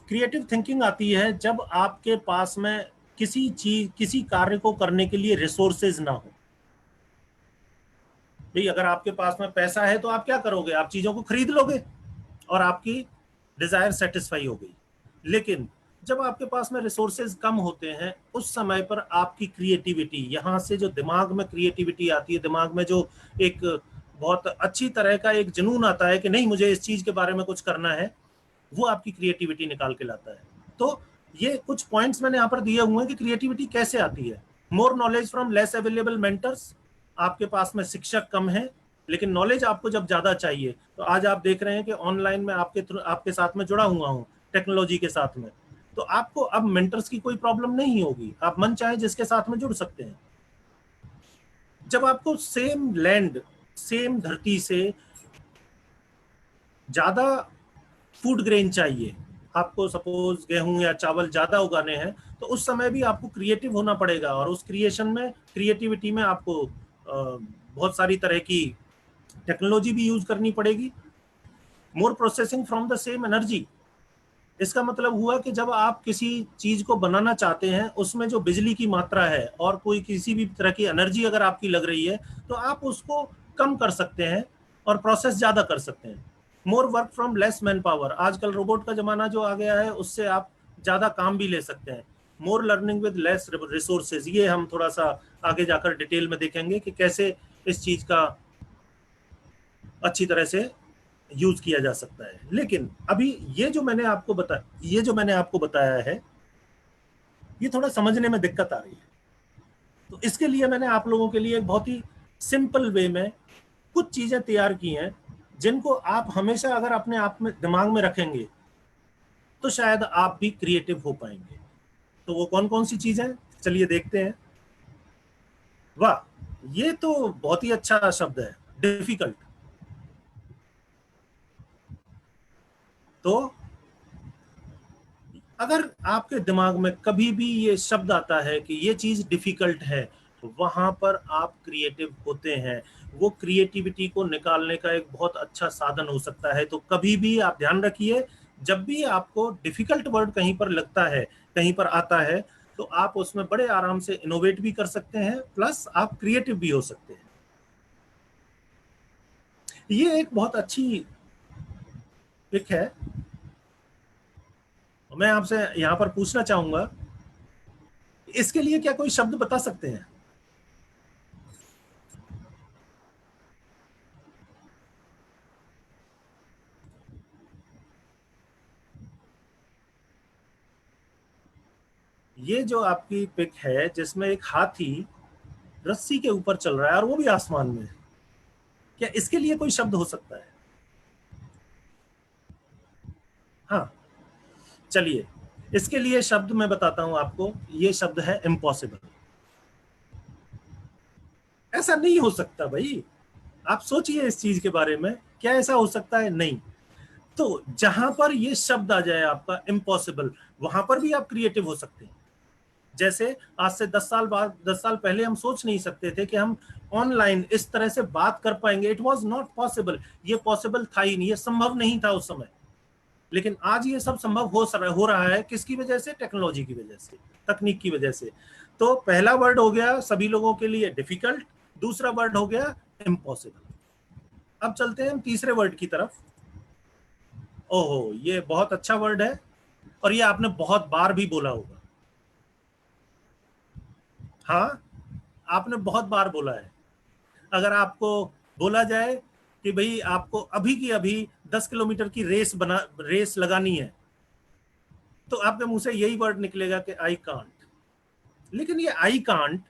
क्रिएटिव थिंकिंग आती है जब आपके पास में किसी कार्य को करने के लिए रिसोर्सेज ना हो। भाई अगर आपके पास में पैसा है तो आप क्या करोगे? आप चीजों को खरीद लोगे और आपकी डिजायर सेटिस्फाई हो गई। लेकिन जब आपके पास में रिसोर्सेज कम होते हैं, उस समय पर आपकी क्रिएटिविटी, यहाँ से जो दिमाग में क्रिएटिविटी आती है, दिमाग में जो एक बहुत अच्छी तरह का एक जुनून आता है कि नहीं मुझे इस चीज के बारे में कुछ करना है, वो आपकी क्रिएटिविटी निकाल के लाता है। तो ये कुछ पॉइंट्स मैंने यहाँ पर दिए हुए हैं कि क्रिएटिविटी कैसे आती है। More knowledge from less available mentors, आपके पास में शिक्षक कम है लेकिन नॉलेज आपको जब ज्यादा चाहिए, तो आज आप देख रहे हैं कि ऑनलाइन में आपके साथ में जुड़ा हुआ हूँ टेक्नोलॉजी के साथ में, तो आपको अब मेंटर्स की कोई प्रॉब्लम नहीं होगी, आप मन चाहे जिसके साथ में जुड़ सकते हैं। जब आपको सेम लैंड, सेम धरती से ज्यादा फूड ग्रेन चाहिए, आपको सपोज गेहूं या चावल ज्यादा उगाने हैं, तो उस समय भी आपको क्रिएटिव होना पड़ेगा और उस क्रिएशन में, क्रिएटिविटी में आपको बहुत सारी तरह की टेक्नोलॉजी भी यूज करनी पड़ेगी। More processing from the same energy, इसका मतलब हुआ कि जब आप किसी चीज को बनाना चाहते हैं, उसमें जो बिजली की मात्रा है और कोई किसी भी तरह की एनर्जी अगर आपकी लग रही है, तो आप उसको कम कर सकते हैं और प्रोसेस ज्यादा कर सकते हैं। More work from less man power, आजकल रोबोट का जमाना जो आ गया है, उससे आप ज्यादा काम भी ले सकते हैं। More learning with less resources, ये हम थोड़ा सा आगे जाकर डिटेल में देखेंगे कि कैसे इस चीज का अच्छी तरह से यूज किया जा सकता है। लेकिन अभी ये जो मैंने आपको बताया है, ये थोड़ा समझने में दिक्कत आ रही है। तो इसके लिए मैंने आप लोगों के लिए एक बहुत ही सिंपल वे में कुछ चीजें तैयार की हैं, जिनको आप हमेशा अगर अपने आप में दिमाग में रखेंगे तो शायद आप भी क्रिएटिव हो पाएंगे। तो वो कौन कौन सी चीजें, चलिए देखते हैं। वाह, ये तो बहुत ही अच्छा शब्द है, डिफिकल्ट। तो अगर आपके दिमाग में कभी भी ये शब्द आता है कि ये चीज डिफिकल्ट है, तो वहां पर आप क्रिएटिव होते हैं। वो क्रिएटिविटी को निकालने का एक बहुत अच्छा साधन हो सकता है। तो कभी भी आप ध्यान रखिए, जब भी आपको डिफिकल्ट वर्ड कहीं पर लगता है, कहीं पर आता है, तो आप उसमें बड़े आराम से इनोवेट भी कर सकते हैं, प्लस आप क्रिएटिव भी हो सकते हैं। ये एक बहुत अच्छी पिक है। मैं आपसे यहां पर पूछना चाहूंगा, इसके लिए क्या कोई शब्द बता सकते हैं? ये जो आपकी पिक है जिसमें एक हाथी रस्सी के ऊपर चल रहा है और वो भी आसमान में, क्या इसके लिए कोई शब्द हो सकता है? हाँ, चलिए इसके लिए शब्द मैं बताता हूं आपको। ये शब्द है इम्पॉसिबल। ऐसा नहीं हो सकता भाई, आप सोचिए इस चीज के बारे में, क्या ऐसा हो सकता है? नहीं। तो जहां पर ये शब्द आ जाए आपका इम्पॉसिबल, वहां पर भी आप क्रिएटिव हो सकते हैं। जैसे आज से 10 साल पहले हम सोच नहीं सकते थे कि हम ऑनलाइन इस तरह से बात कर पाएंगे। इट वॉज नॉट पॉसिबल, ये पॉसिबल था ही नहीं, ये संभव नहीं था उस समय। लेकिन आज ये सब संभव हो रहा है। किसकी वजह से? टेक्नोलॉजी की वजह से, तकनीक की वजह से। तो पहला वर्ड हो गया सभी लोगों के लिए डिफिकल्ट, दूसरा वर्ड हो गया इम्पॉसिबल। अब चलते हैं हम तीसरे वर्ड की तरफ। ओहो, ये बहुत अच्छा वर्ड है और ये आपने बहुत बार भी बोला होगा। हाँ, आपने बहुत बार बोला है। अगर आपको बोला जाए कि भाई आपको अभी की अभी 10 किलोमीटर की रेस लगानी है, तो आपके मुंह से यही वर्ड निकलेगा कि आई कांट। लेकिन ये आई कांट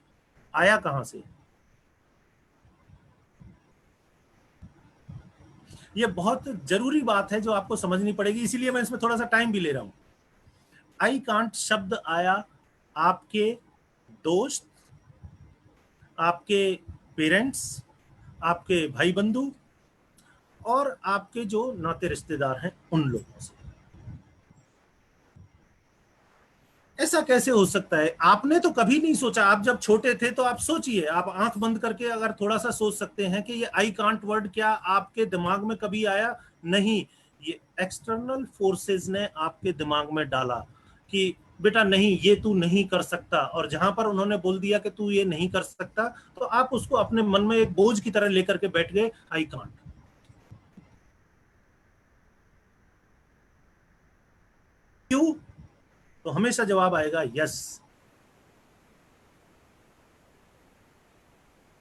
आया कहां से? ये बहुत जरूरी बात है जो आपको समझनी पड़ेगी, इसीलिए मैं इसमें थोड़ा सा टाइम भी ले रहा हूं। आई कांट शब्द आया आपके दोस्त, आपके पेरेंट्स, आपके भाई बंधु और आपके जो नाते रिश्तेदार हैं उन लोगों से। ऐसा कैसे हो सकता है? आपने तो कभी नहीं सोचा। आप जब छोटे थे तो आप सोचिए, आप आंख बंद करके अगर थोड़ा सा सोच सकते हैं कि ये आई कांट वर्ड क्या आपके दिमाग में कभी आया? नहीं, ये एक्सटर्नल फोर्सेस ने आपके दिमाग में डाला कि बेटा नहीं, ये तू नहीं कर सकता। और जहां पर उन्होंने बोल दिया कि तू ये नहीं कर सकता, तो आप उसको अपने मन में एक बोझ की तरह लेकर के बैठ गए, आई कांट। क्यों? तो हमेशा जवाब आएगा यस।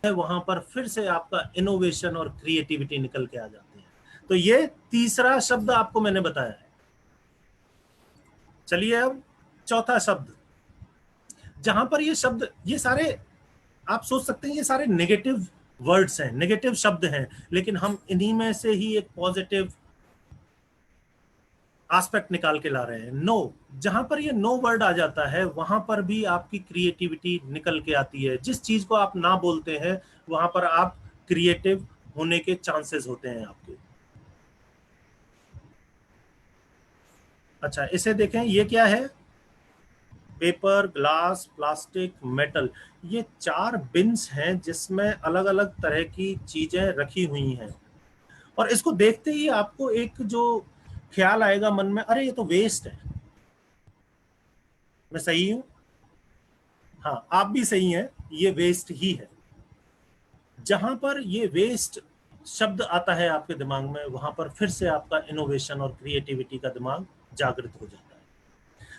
वहां पर फिर से आपका इनोवेशन और क्रिएटिविटी निकल के आ जाती है। तो ये तीसरा शब्द आपको मैंने बताया है। चलिए अब चौथा शब्द, जहां पर ये शब्द, ये सारे आप सोच सकते हैं ये सारे नेगेटिव वर्ड्स हैं, नेगेटिव शब्द हैं, लेकिन हम इन्हीं में से ही एक पॉजिटिव एस्पेक्ट निकाल के ला रहे हैं। नो, जहां पर ये नो वर्ड आ जाता है वहां पर भी आपकी क्रिएटिविटी निकल के आती है। जिस चीज को आप ना बोलते हैं वहां पर आप क्रिएटिव होने के चांसेस होते हैं आपके। अच्छा, इसे देखें, ये क्या है? पेपर, ग्लास, प्लास्टिक, मेटल, ये 4 बिन्स हैं जिसमें अलग अलग तरह की चीजें रखी हुई हैं। और इसको देखते ही आपको एक जो ख्याल आएगा मन में, अरे ये तो वेस्ट है। मैं सही हूं? हाँ, आप भी सही हैं, ये वेस्ट ही है। जहां पर ये वेस्ट शब्द आता है आपके दिमाग में, वहां पर फिर से आपका इनोवेशन और क्रिएटिविटी का दिमाग जागृत हो जाता है।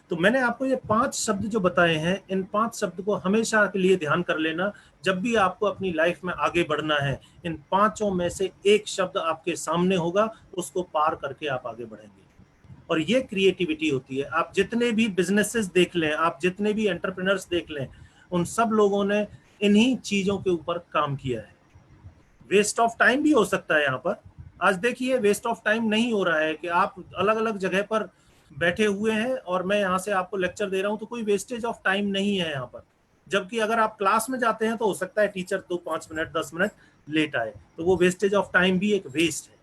तो मैंने आपको ये 5 शब्द जो बताए हैं, इन 5 शब्द को हमेशा के लिए ध्यान कर लेना। जब भी आपको अपनी लाइफ में आगे बढ़ना है, इन 5 में से एक शब्द आपके सामने होगा, उसको पार करके आप आगे बढ़ेंगे। और ये क्रिएटिविटी होती है। आप जितने भी बिजनेसेस देख लें, आप जितने भी एंटरप्रेन्योर्स देख लें, उन सब लोगों ने इन्हीं चीजों के ऊपर काम किया है। वेस्ट ऑफ टाइम भी हो सकता है यहाँ पर। आज देखिए, वेस्ट ऑफ टाइम नहीं हो रहा है कि आप अलग अलग जगह पर बैठे हुए हैं और मैं यहाँ से आपको लेक्चर दे रहा हूँ, तो कोई वेस्टेज ऑफ टाइम नहीं है यहाँ पर। जबकि अगर आप क्लास में जाते हैं तो हो सकता है टीचर 5 मिनट 10 मिनट लेट आए, तो वो वेस्टेज ऑफ टाइम भी एक वेस्ट है।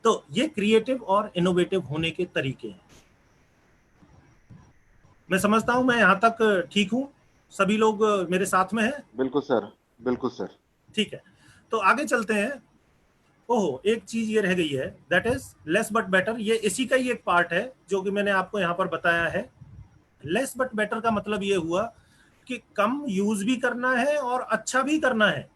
तो ये क्रिएटिव और इनोवेटिव होने के तरीके हैं। मैं समझता हूं मैं यहां तक ठीक हूं, सभी लोग मेरे साथ में हैं? बिल्कुल सर, बिल्कुल सर। ठीक है, तो आगे चलते हैं। ओहो, एक चीज ये रह गई है, that is less but better. ये इसी का ही एक पार्ट है जो कि मैंने आपको यहां पर बताया है। लेस बट बेटर का मतलब ये हुआ कि कम यूज भी करना है और अच्छा भी करना है,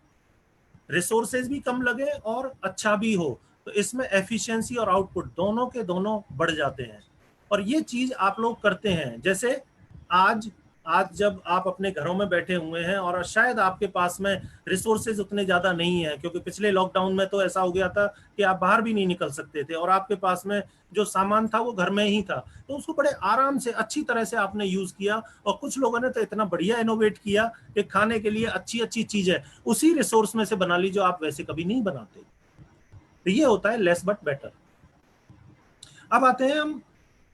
रिसोर्सेज भी कम लगे और अच्छा भी हो। तो इसमें एफिशिएंसी और आउटपुट दोनों के दोनों बढ़ जाते हैं। और ये चीज आप लोग करते हैं। जैसे आज जब आप अपने घरों में बैठे हुए हैं और शायद आपके पास में रिसोर्सेज उतने ज्यादा नहीं है, क्योंकि पिछले लॉकडाउन में तो ऐसा हो गया था कि आप बाहर भी नहीं निकल सकते थे और आपके पास में जो सामान था वो घर में ही था, तो उसको बड़े आराम से अच्छी तरह से आपने यूज किया। और कुछ लोगों ने तो इतना बढ़िया इनोवेट किया कि खाने के लिए अच्छी अच्छी चीजें उसी रिसोर्स में से बना ली जो आप वैसे कभी नहीं बनाते। तो ये होता है लेस बट बेटर। अब आते हैं हम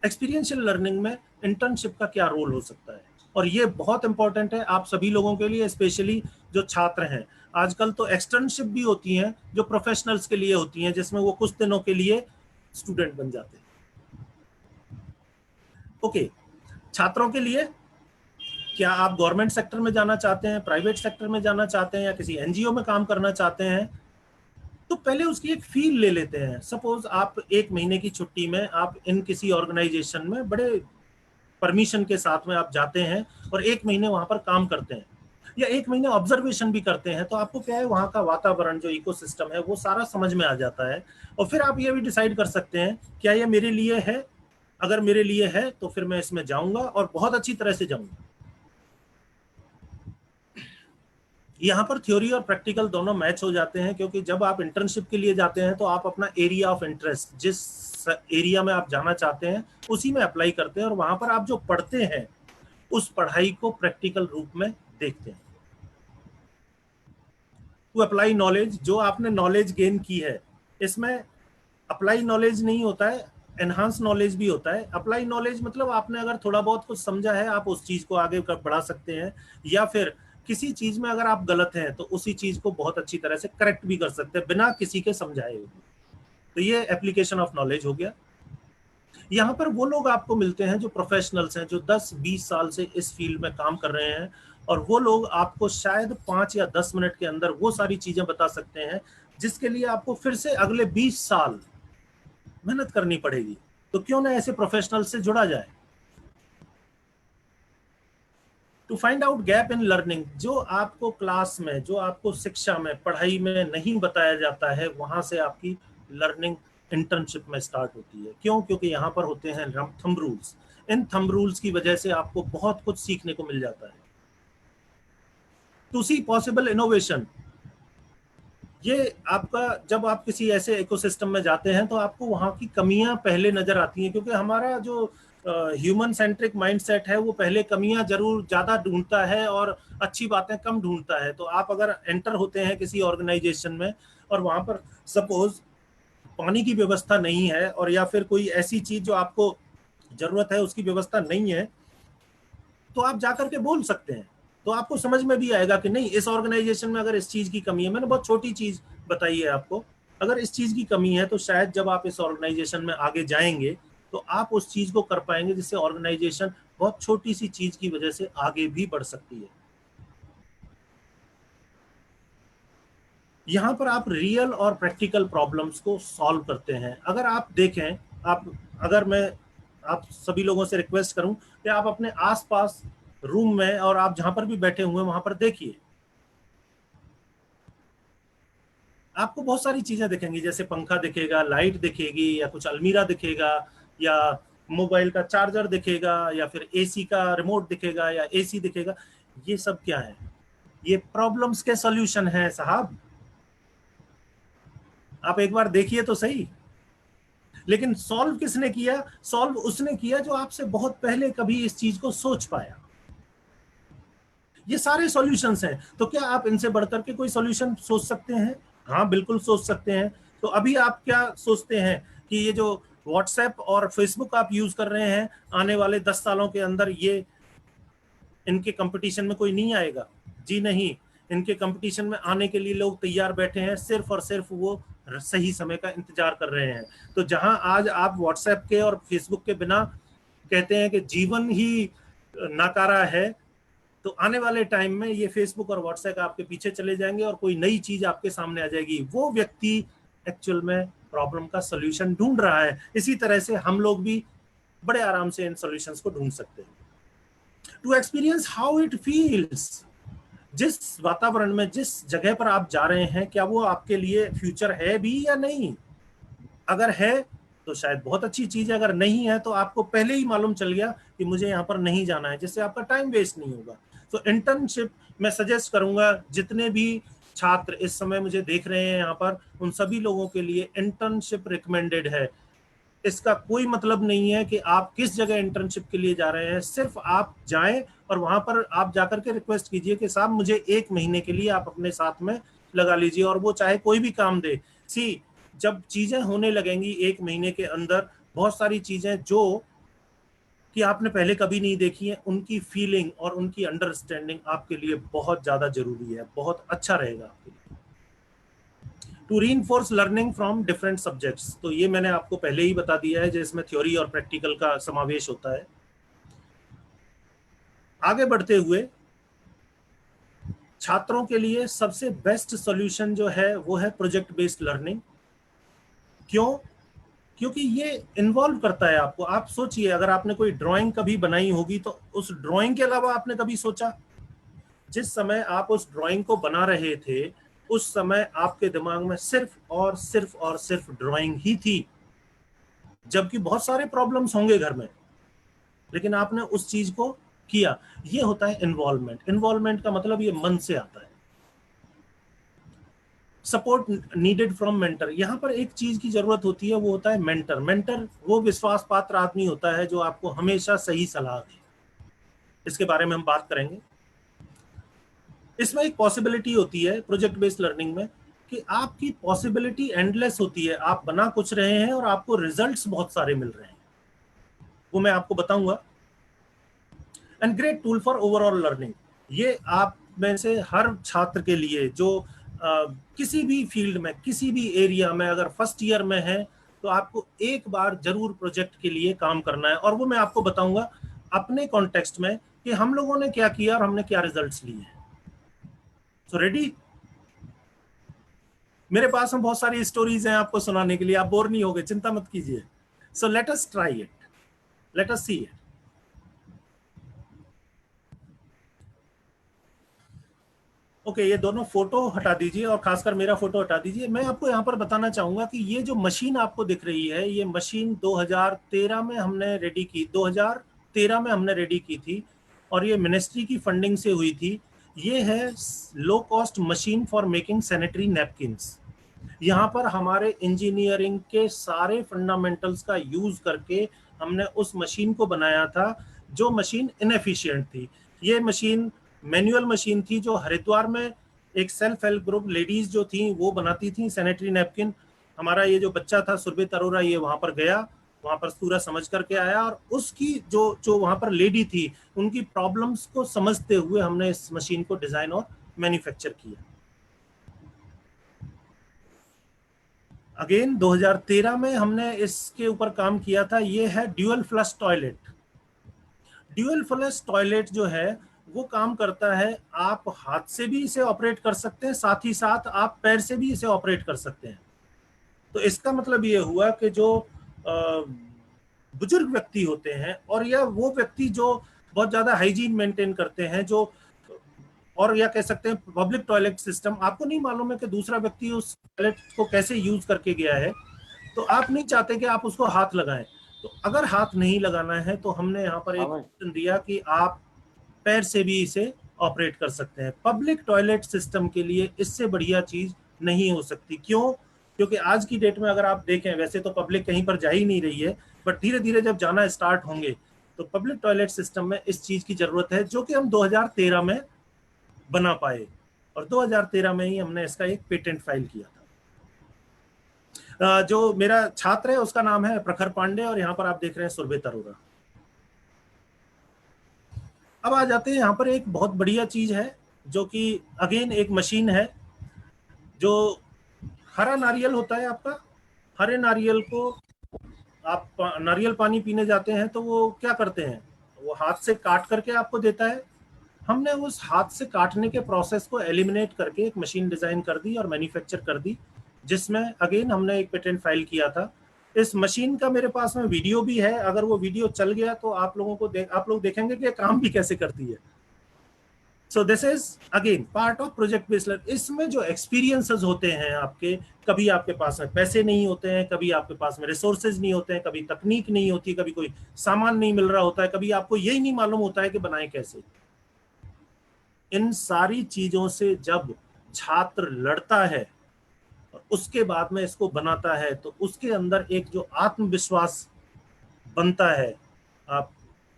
एक्सपीरियंशियल लर्निंग में इंटर्नशिप का क्या रोल हो सकता है। और ये बहुत इंपॉर्टेंट है आप सभी लोगों के लिए, स्पेशली जो छात्र हैं। आजकल तो एक्सटर्नशिप भी होती हैं जो प्रोफेशनल्स के लिए होती हैं, जिसमें वो कुछ दिनों के लिए स्टूडेंट बन जाते हैं। ओके, छात्रों के लिए, क्या आप गवर्नमेंट सेक्टर में जाना चाहते हैं, प्राइवेट सेक्टर में जाना चाहते हैं या किसी एनजीओ में काम करना चाहते हैं, तो पहले उसकी एक फील ले लेते हैं। सपोज आप 1 महीने की छुट्टी में आप इन किसी ऑर्गेनाइजेशन में बड़े परमिशन के साथ में आप जाते हैं और 1 महीने वहां पर काम करते हैं या 1 महीने ऑब्जर्वेशन भी करते हैं। तो आपको क्या है, वहां का वातावरण, जो इकोसिस्टम है, वो सारा समझ में आ जाता है। और फिर आप ये भी डिसाइड कर सकते हैं क्या ये मेरे लिए है। अगर मेरे लिए है तो फिर मैं इसमें जाऊंगा और बहुत अच्छी तरह से जाऊंगा। यहाँ पर थ्योरी और प्रैक्टिकल दोनों मैच हो जाते हैं, क्योंकि जब आप इंटर्नशिप के लिए जाते हैं तो आप अपना एरिया ऑफ इंटरेस्ट, जिस एरिया में आप जाना चाहते हैं उसी में अप्लाई करते हैं और वहां पर आप जो पढ़ते हैं उस पढ़ाई को प्रैक्टिकल रूप में देखते हैं। टू अप्लाई नॉलेज, जो आपने नॉलेज गेन की है, इसमें अप्लाई नॉलेज नहीं होता है, एनहांस नॉलेज भी होता है। अप्लाई नॉलेज मतलब आपने अगर थोड़ा बहुत कुछ समझा है, आप उस चीज को आगे बढ़ा सकते हैं, या फिर किसी चीज में अगर आप गलत हैं तो उसी चीज को बहुत अच्छी तरह से करेक्ट भी कर सकते हैं बिना किसी के समझाए हुए। तो ये एप्लीकेशन ऑफ नॉलेज हो गया। यहाँ पर वो लोग आपको मिलते हैं जो प्रोफेशनल्स हैं, जो 10-20 साल से इस फील्ड में काम कर रहे हैं, और वो लोग आपको शायद 5 या 10 मिनट के अंदर वो सारी चीजें बता सकते हैं जिसके लिए आपको फिर से अगले 20 साल मेहनत करनी पड़ेगी। तो क्यों ना ऐसे प्रोफेशनल से जुड़ा जाए। To find out gap in learning, जो आपको क्लास में, जो आपको शिक्षा में, पढ़ाई में नहीं बताया जाता है, वहां से आपकी लर्निंग इंटर्नशिप में स्टार्ट होती है। क्यों? क्योंकि यहाँ पर होते हैं थंब रूल्स। इन थंब रूल्स की वजह से आपको बहुत कुछ सीखने को मिल जाता है। टू सी पॉसिबल इनोवेशन, ये आपका, जब आप किसी ऐसे इकोसिस्टम में जाते हैं तो आपको वहाँ की कमियां पहले नजर आती हैं, क्योंकि हमारा जो ह्यूमन सेंट्रिक माइंडसेट है वो पहले कमियां जरूर ज्यादा ढूंढता है और अच्छी बातें कम ढूंढता है। तो आप अगर एंटर होते हैं किसी ऑर्गेनाइजेशन में और वहां पर सपोज पानी की व्यवस्था नहीं है, और या फिर कोई ऐसी चीज जो आपको जरूरत है उसकी व्यवस्था नहीं है, तो आप जाकर के बोल सकते हैं। तो आपको समझ में भी आएगा कि नहीं, इस ऑर्गेनाइजेशन में अगर इस चीज की कमी है, मैंने बहुत छोटी चीज बताई है आपको, अगर इस चीज की कमी है तो शायद जब आप इस ऑर्गेनाइजेशन में आगे जाएंगे तो आप उस चीज को कर पाएंगे जिससे ऑर्गेनाइजेशन बहुत छोटी सी चीज की वजह से आगे भी बढ़ सकती है। यहां पर आप रियल और प्रैक्टिकल प्रॉब्लम्स को सॉल्व करते हैं। अगर आप देखें, अगर मैं आप सभी लोगों से रिक्वेस्ट करूं कि आप अपने आसपास रूम में और आप जहां पर भी बैठे हुए हैं वहां पर देखिए, आपको बहुत सारी चीजें दिखेंगी, जैसे पंखा दिखेगा, लाइट दिखेगी, या कुछ अलमीरा दिखेगा, या मोबाइल का चार्जर दिखेगा, या फिर एसी का रिमोट दिखेगा, या एसी दिखेगा। ये सब क्या है? ये प्रॉब्लम्स के सॉल्यूशन है साहब। आप एक बार देखिए तो सही। लेकिन सॉल्व किसने किया? सॉल्व उसने किया जो आपसे बहुत पहले कभी इस चीज को सोच पाया। ये सारे सॉल्यूशंस हैं। तो क्या आप इनसे बढ़कर के कोई सॉल्यूशन सोच सकते हैं? हाँ, बिल्कुल सोच सकते हैं। तो अभी आप क्या सोचते हैं कि ये जो व्हाट्सएप और फेसबुक आप यूज कर रहे हैं, आने वाले 10 सालों के अंदर ये इनके कंपटीशन में कोई नहीं आएगा? जी नहीं, इनके कंपटीशन में आने के लिए लोग तैयार बैठे हैं, सिर्फ और सिर्फ वो सही समय का इंतजार कर रहे हैं। तो जहां आज आप व्हाट्सएप के और फेसबुक के बिना कहते हैं कि जीवन ही नाकारा है, तो आने वाले टाइम में ये फेसबुक और व्हाट्सएप आपके पीछे चले जाएंगे और कोई नई चीज आपके सामने आ जाएगी। वो व्यक्ति एक्चुअल में प्रॉब्लम का सॉल्यूशन ढूंढ रहा है। इसी तरह से हम लोग भी बड़े आराम से इन सॉल्यूशंस को ढूंढ सकते हैं। To experience how it feels, जिस वातावरण में, जिस जगह पर आप जा रहे हैं, क्या वो आपके लिए फ्यूचर है भी या नहीं? अगर है तो शायद बहुत अच्छी चीज है, अगर नहीं है तो आपको पहले ही मालूम चल गया कि मुझे यहाँ पर नहीं जाना है, जिससे आपका टाइम वेस्ट नहीं होगा। तो इंटर्नशिप मैं सजेस्ट करूंगा, जितने भी छात्र इस समय मुझे देख रहे हैं यहाँ पर, उन सभी लोगों के लिए इंटर्नशिप रिकमेंडेड है। इसका कोई मतलब नहीं है कि आप किस जगह इंटर्नशिप के लिए जा रहे हैं, सिर्फ आप जाएं और वहां पर आप जाकर के रिक्वेस्ट कीजिए कि साहब मुझे 1 महीने के लिए आप अपने साथ में लगा लीजिए, और वो चाहे कोई भी काम दे। जब चीजें होने लगेंगी 1 महीने के अंदर, बहुत सारी चीजें जो कि आपने पहले कभी नहीं देखी है, उनकी फीलिंग और उनकी अंडरस्टैंडिंग आपके लिए बहुत ज्यादा जरूरी है, बहुत अच्छा रहेगा आपके लिए। To reinforce learning from different subjects, तो ये मैंने आपको पहले ही बता दिया है, जिसमें थ्योरी और प्रैक्टिकल का समावेश होता है। आगे बढ़ते हुए छात्रों के लिए सबसे बेस्ट सॉल्यूशन जो है वो है प्रोजेक्ट बेस्ड लर्निंग। क्यों? क्योंकि ये इन्वॉल्व करता है आपको। आप सोचिए, अगर आपने कोई ड्राइंग कभी बनाई होगी तो उस ड्राइंग के अलावा आपने कभी सोचा? जिस समय आप उस ड्राइंग को बना रहे थे, उस समय आपके दिमाग में सिर्फ और सिर्फ ड्राइंग ही थी, जबकि बहुत सारे प्रॉब्लम्स होंगे घर में, लेकिन आपने उस चीज को किया। ये होता है इन्वॉल्वमेंट। इन्वॉल्वमेंट का मतलब ये मन से आता है। सपोर्ट नीडेड फ्रॉम मेंटर, यहाँ पर एक चीज की जरूरत होती है, वो होता है मेंटर। मेंटर वो विश्वास पात्र आदमी होता है जो आपको हमेशा सही सलाह दे। इसके बारे में हम बात करेंगे। इसमें एक पॉसिबिलिटी होती है प्रोजेक्ट बेस्ड लर्निंग में कि आपकी पॉसिबिलिटी एंडलेस होती है। आप बना कुछ रहे हैं और आपको रिजल्ट्स बहुत सारे मिल रहे हैं, वो मैं आपको बताऊंगा। And great tool for overall learning, ये आप में से हर छात्र के लिए जो किसी भी फील्ड में, किसी भी एरिया में अगर फर्स्ट ईयर में है, तो आपको एक बार जरूर प्रोजेक्ट के लिए काम करना है। और वो मैं आपको बताऊंगा अपने कॉन्टेक्स्ट में कि हम लोगों ने क्या किया और हमने क्या रिजल्ट्स लिए हैं। So ready? मेरे पास में बहुत सारी स्टोरीज हैं आपको सुनाने के लिए, आप बोर नहीं होगे, चिंता मत कीजिए। So let us try it, let us see it. Okay, ये दोनों फोटो हटा दीजिए और खासकर मेरा फोटो हटा दीजिए। मैं आपको यहाँ पर बताना चाहूंगा कि ये जो मशीन आपको दिख रही है, ये मशीन 2013 में हमने रेडी की, 2013 में हमने रेडी की थी और ये मिनिस्ट्री की फंडिंग से हुई थी। ये है low cost machine for making sanitary napkins. यहाँ पर हमारे इंजीनियरिंग के सारे फंडामेंटल्स का यूज करके हमने उस मशीन को बनाया था, जो मशीन इनएफिशिएंट थी। ये मशीन मैनुअल मशीन थी, जो हरिद्वार में एक सेल्फ हेल्प ग्रुप लेडीज जो थी वो बनाती थी सैनिटरी नैपकिन। हमारा ये जो बच्चा था सुरभित अरोरा, ये वहां पर गया, वहां पर पूरा समझ करके आया और उसकी जो वहां पर लेडी थी उनकी प्रॉब्लम्स को समझते हुए हमने इस मशीन को डिजाइन और मैन्युफैक्चर किया। अगेन 2013 में हमने इसके ऊपर काम किया था। ये है dual flush toilet. Dual flush toilet जो है वो काम करता है, आप हाथ से भी इसे ऑपरेट कर सकते हैं, साथ ही साथ आप पैर से भी इसे ऑपरेट कर सकते हैं। तो इसका मतलब ये हुआ कि जो बुजुर्ग व्यक्ति होते हैं और या वो व्यक्ति जो बहुत ज्यादा हाइजीन मेंटेन करते हैं, जो और या कह सकते हैं पब्लिक टॉयलेट सिस्टम, आपको नहीं मालूम है कि दूसरा व्यक्ति उस टॉयलेट को कैसे यूज करके गया है, तो आप नहीं चाहते कि आप उसको हाथ लगाएं। तो अगर हाथ नहीं लगाना है तो हमने यहाँ पर एक ऑप्शन दिया कि आप पैर से भी इसे ऑपरेट कर सकते हैं। पब्लिक टॉयलेट सिस्टम के लिए इससे बढ़िया चीज नहीं हो सकती। क्यों? क्योंकि आज की डेट में अगर आप देखें, वैसे तो पब्लिक कहीं पर जा ही नहीं रही है, बट धीरे धीरे जब जाना स्टार्ट होंगे तो पब्लिक टॉयलेट सिस्टम में इस चीज की जरूरत है, जो कि हम 2013 में बना पाए और 2013 में ही हमने इसका एक पेटेंट फाइल किया था। जो मेरा छात्र है उसका नाम है प्रखर पांडे और यहाँ पर आप देख रहे हैं सुरभित अरोरा। अब आ जाते हैं यहाँ पर एक बहुत बढ़िया चीज है, जो कि अगेन एक मशीन है। जो हरा नारियल होता है आपका, हरे नारियल को आप नारियल पानी पीने जाते हैं तो वो क्या करते हैं, वो हाथ से काट करके आपको देता है। हमने उस हाथ से काटने के प्रोसेस को एलिमिनेट करके एक मशीन डिजाइन कर दी और मैन्युफैक्चर कर दी, जिसमें अगेन हमने एक पेटेंट फाइल किया था। इस मशीन का मेरे पास में वीडियो भी है, अगर वो वीडियो चल गया तो आप लोगों को आप लोग देखेंगे कि काम भी कैसे करती है। So this is again part of project based learning. इसमें जो एक्सपीरियंसेस होते हैं आपके, कभी आपके पास में पैसे नहीं होते हैं, कभी आपके पास में रिसोर्सेज नहीं होते हैं, कभी तकनीक नहीं होती, कभी कोई सामान नहीं मिल रहा होता है, कभी आपको यही नहीं मालूम होता है कि बनाए कैसे। इन सारी चीजों से जब छात्र लड़ता है और उसके बाद में इसको बनाता है तो उसके अंदर एक जो आत्मविश्वास बनता है, आप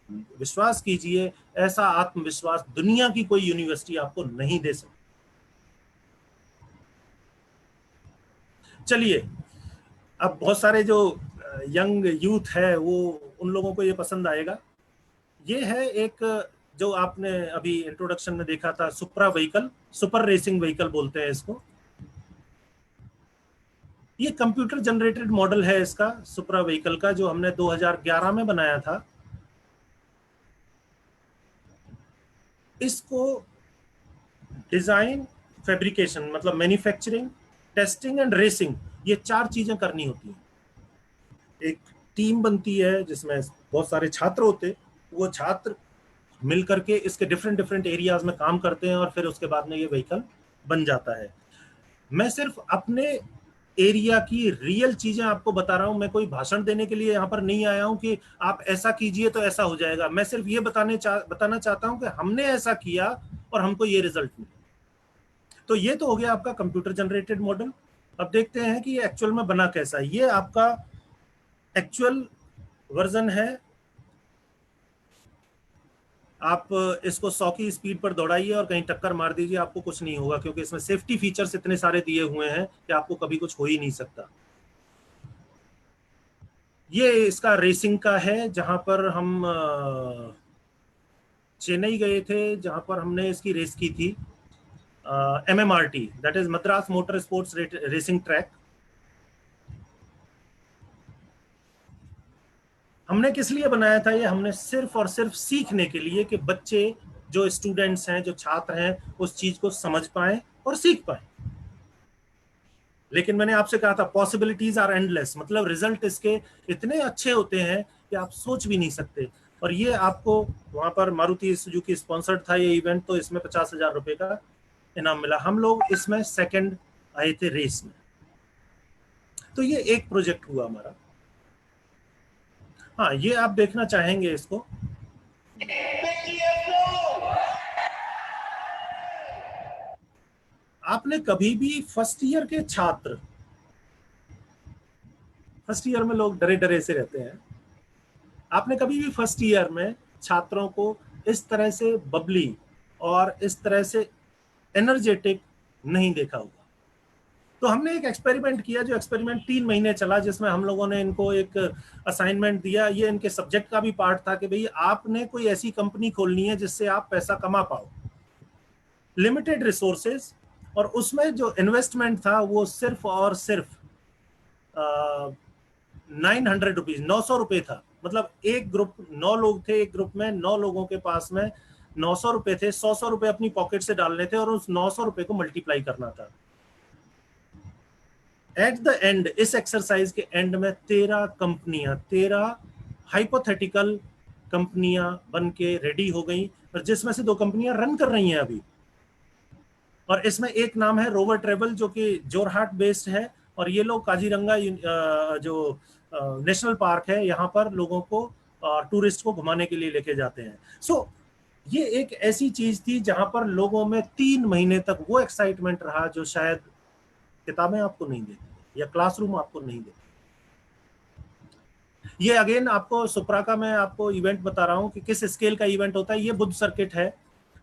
विश्वास कीजिए, ऐसा आत्मविश्वास दुनिया की कोई यूनिवर्सिटी आपको नहीं दे सकती। चलिए, अब बहुत सारे जो यंग यूथ है वो उन लोगों को ये पसंद आएगा। ये है एक जो आपने अभी इंट्रोडक्शन में देखा था, सुपरा व्हीकल, सुपर रेसिंग व्हीकल बोलते हैं इसको। ये कंप्यूटर जनरेटेड मॉडल है इसका, सुपरा व्हीकल का, जो हमने 2011 में बनाया था। इसको डिजाइन, फैब्रिकेशन मतलब मैन्युफैक्चरिंग, टेस्टिंग एंड रेसिंग, ये 4 चीजें करनी होती हैं। एक टीम बनती है जिसमें बहुत सारे छात्र होते, वो छात्र मिलकर के इसके डिफरेंट एरियाज में काम करते हैं और फिर उसके बाद में ये व्हीकल बन जाता है। मैं सिर्फ अपने एरिया की रियल चीजें आपको बता रहा हूं, मैं कोई भाषण देने के लिए यहाँ पर नहीं आया हूं कि आप ऐसा कीजिए तो ऐसा हो जाएगा। मैं सिर्फ ये बताना चाहता हूं कि हमने ऐसा किया और हमको ये रिजल्ट मिला। तो ये तो हो गया आपका कंप्यूटर जनरेटेड मॉडल। अब देखते हैं कि ये एक्चुअल में बना कैसा है। ये आपका एक्चुअल वर्जन है आप इसको 100 की स्पीड पर दौड़ाइए और कहीं टक्कर मार दीजिए, आपको कुछ नहीं होगा, क्योंकि इसमें सेफ्टी फीचर्स इतने सारे दिए हुए हैं कि आपको कभी कुछ हो ही नहीं सकता। ये इसका रेसिंग का है, जहां पर हम चेन्नई गए थे, जहां पर हमने इसकी रेस की थी, MMRT, that is Madras motor sports racing track. हमने किस लिए बनाया था ये? हमने सिर्फ और सिर्फ सीखने के लिए कि बच्चे जो स्टूडेंट्स हैं, जो छात्र हैं, उस चीज को समझ पाए और सीख पाए। लेकिन मैंने आपसे कहा था पॉसिबिलिटीज आर एंडलेस, मतलब रिजल्ट इसके इतने अच्छे होते हैं कि आप सोच भी नहीं सकते। और ये आपको वहां पर मारुति सुजुकी स्पॉन्सर्ड था ये इवेंट, तो इसमें 50,000 रुपए का इनाम मिला। हम लोग इसमें सेकंड आए थे रेस में। तो ये एक प्रोजेक्ट हुआ हमारा। हाँ, ये आप देखना चाहेंगे इसको। आपने कभी भी फर्स्ट ईयर के छात्र, फर्स्ट ईयर में लोग डरे डरे से रहते हैं, आपने कभी भी फर्स्ट ईयर में छात्रों को इस तरह से बबली और इस तरह से एनर्जेटिक नहीं देखा होगा। तो हमने एक एक्सपेरिमेंट किया, जो एक्सपेरिमेंट 3 महीने चला, जिसमें हम लोगों ने इनको एक असाइनमेंट दिया। ये इनके सब्जेक्ट का भी पार्ट था कि भाई आपने कोई ऐसी कंपनी खोलनी है जिससे आप पैसा कमा पाओ, लिमिटेड रिसोर्सेज, और उसमें जो इन्वेस्टमेंट था वो सिर्फ और सिर्फ 900 रुपीज, 900 रुपए था। मतलब एक ग्रुप, 9 लोग थे एक ग्रुप में, 9 लोगों के पास में 900 रुपए थे। 100 रुपए अपनी पॉकेट से डालने थे और उस 900 रुपए को मल्टीप्लाई करना था। एट द एंड, इस एक्सरसाइज के एंड में 13 कंपनियां, 13 हाइपोथेटिकल कंपनियां बन के रेडी हो गई, और जिसमें से 2 कंपनियां रन कर रही हैं अभी। और इसमें एक नाम है रोवर ट्रेवल, जो कि जोरहाट बेस्ड है, और ये लोग काजीरंगा जो नेशनल पार्क है, यहाँ पर लोगों को, टूरिस्ट को घुमाने के लिए लेके जाते हैं। सो ये एक ऐसी चीज थी जहां पर लोगों में 3 महीने तक वो एक्साइटमेंट रहा जो शायद किताबें आपको नहीं देती या क्लासरूम आपको नहीं देती। ये अगेन आपको सुप्रा का मैं आपको इवेंट बता रहा हूँ कि किस स्केल का इवेंट होता है। ये बुद्ध सर्किट है।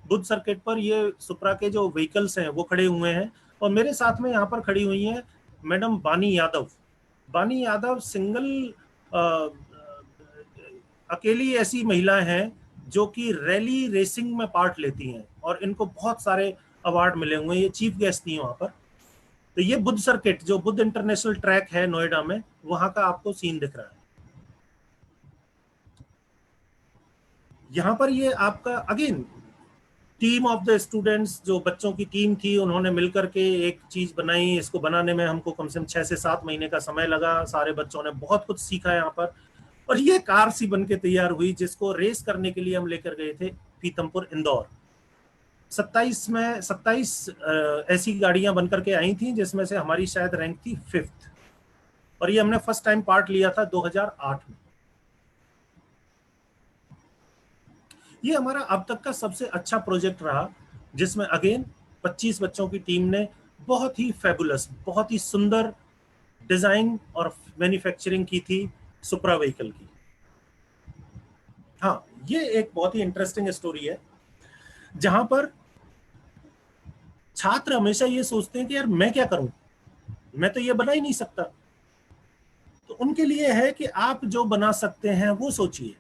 बुद्ध सर्किट पर ये सुप्रा के जो व्हीकल्स हैं वो खड़े हुए हैं, और मेरे साथ में यहाँ पर खड़ी हुई हैं मैडम बानी यादव। बानी यादव सिंगल अकेली ऐसी महिला हैं जो कि रैली रेसिंग में पार्ट लेती हैं, और इनको बहुत सारे अवार्ड मिले हुए हैं। ये चीफ गेस्ट थी वहां पर। तो ये बुद्ध सर्किट, जो बुद्ध इंटरनेशनल ट्रैक है नोएडा में, वहां का आपको सीन दिख रहा है। यहां पर ये आपका again team of the students, जो बच्चों की टीम थी, उन्होंने मिलकर के एक चीज बनाई। इसको बनाने में हमको कम से कम 6 से 7 महीने का समय लगा। सारे बच्चों ने बहुत कुछ सीखा यहाँ पर, और ये कार सी बन के तैयार हुई, जिसको रेस करने के लिए हम लेकर गए थे पीतमपुर, इंदौर। 27 ऐसी गाड़ियां बनकर के आई थी, जिसमें से हमारी शायद रैंक थी 5th, और ये हमने फर्स्ट टाइम पार्ट लिया था 2008 में। ये हमारा अब तक का सबसे अच्छा प्रोजेक्ट रहा, जिसमें अगेन 25 बच्चों की टीम ने बहुत ही फैबुलस, बहुत ही सुंदर डिजाइन और मैन्युफैक्चरिंग की थी सुप्रा व्हीकल की। हाँ, ये एक बहुत ही इंटरेस्टिंग स्टोरी है, जहां पर छात्र हमेशा ये सोचते हैं कि यार मैं क्या करूं, मैं तो ये बना ही नहीं सकता। तो उनके लिए है कि आप जो बना सकते हैं वो सोचिए,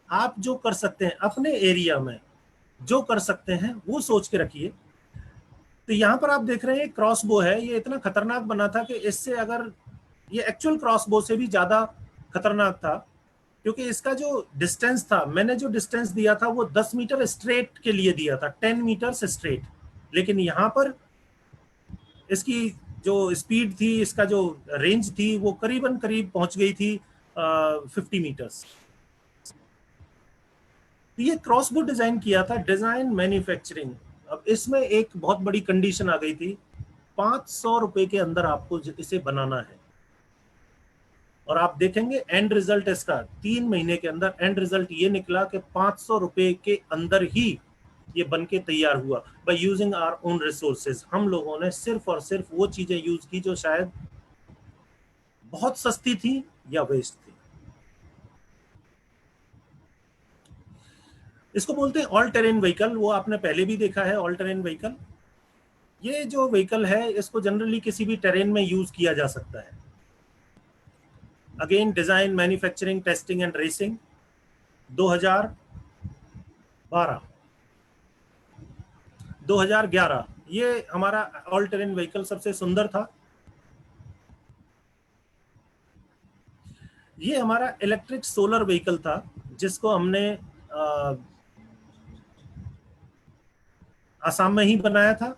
आप जो कर सकते हैं अपने एरिया में, जो कर सकते हैं वो सोच के रखिए। तो यहाँ पर आप देख रहे हैं क्रॉसबो है। ये इतना खतरनाक बना था कि इससे, अगर ये एक्चुअल क्रॉसबो से भी ज्यादा खतरनाक था, क्योंकि इसका जो डिस्टेंस था, मैंने जो डिस्टेंस दिया था वो 10 मीटर स्ट्रेट के लिए दिया था, 10 मीटर स्ट्रेट। लेकिन यहाँ पर इसकी जो स्पीड थी, इसका जो रेंज थी, वो करीबन करीब पहुंच गई थी 50 मीटर्स। ये क्रॉसबो डिजाइन किया था, डिजाइन मैन्युफैक्चरिंग। अब इसमें एक बहुत बड़ी कंडीशन आ गई थी, 500 रुपए के अंदर आपको इसे बनाना है। और आप देखेंगे एंड रिजल्ट इसका 3 महीने के अंदर एंड रिजल्ट ये निकला कि 500 रुपए के अंदर ही ये बन के तैयार हुआ, by using our own resources. हम लोगों ने सिर्फ और सिर्फ वो चीजें यूज की जो शायद बहुत सस्ती थी या वेस्ट थी। इसको बोलते हैं ऑल टेरेन व्हीकल, वो आपने पहले भी देखा है ऑल टेरेन व्हीकल। ये जो व्हीकल है इसको जनरली किसी भी टेरेन में यूज किया जा सकता है। Again design, manufacturing, testing and racing 2012 2011 ये हमारा ऑल टेरेन व्हीकल सबसे सुंदर था। ये हमारा इलेक्ट्रिक सोलर व्हीकल था जिसको हमने असम में ही बनाया था,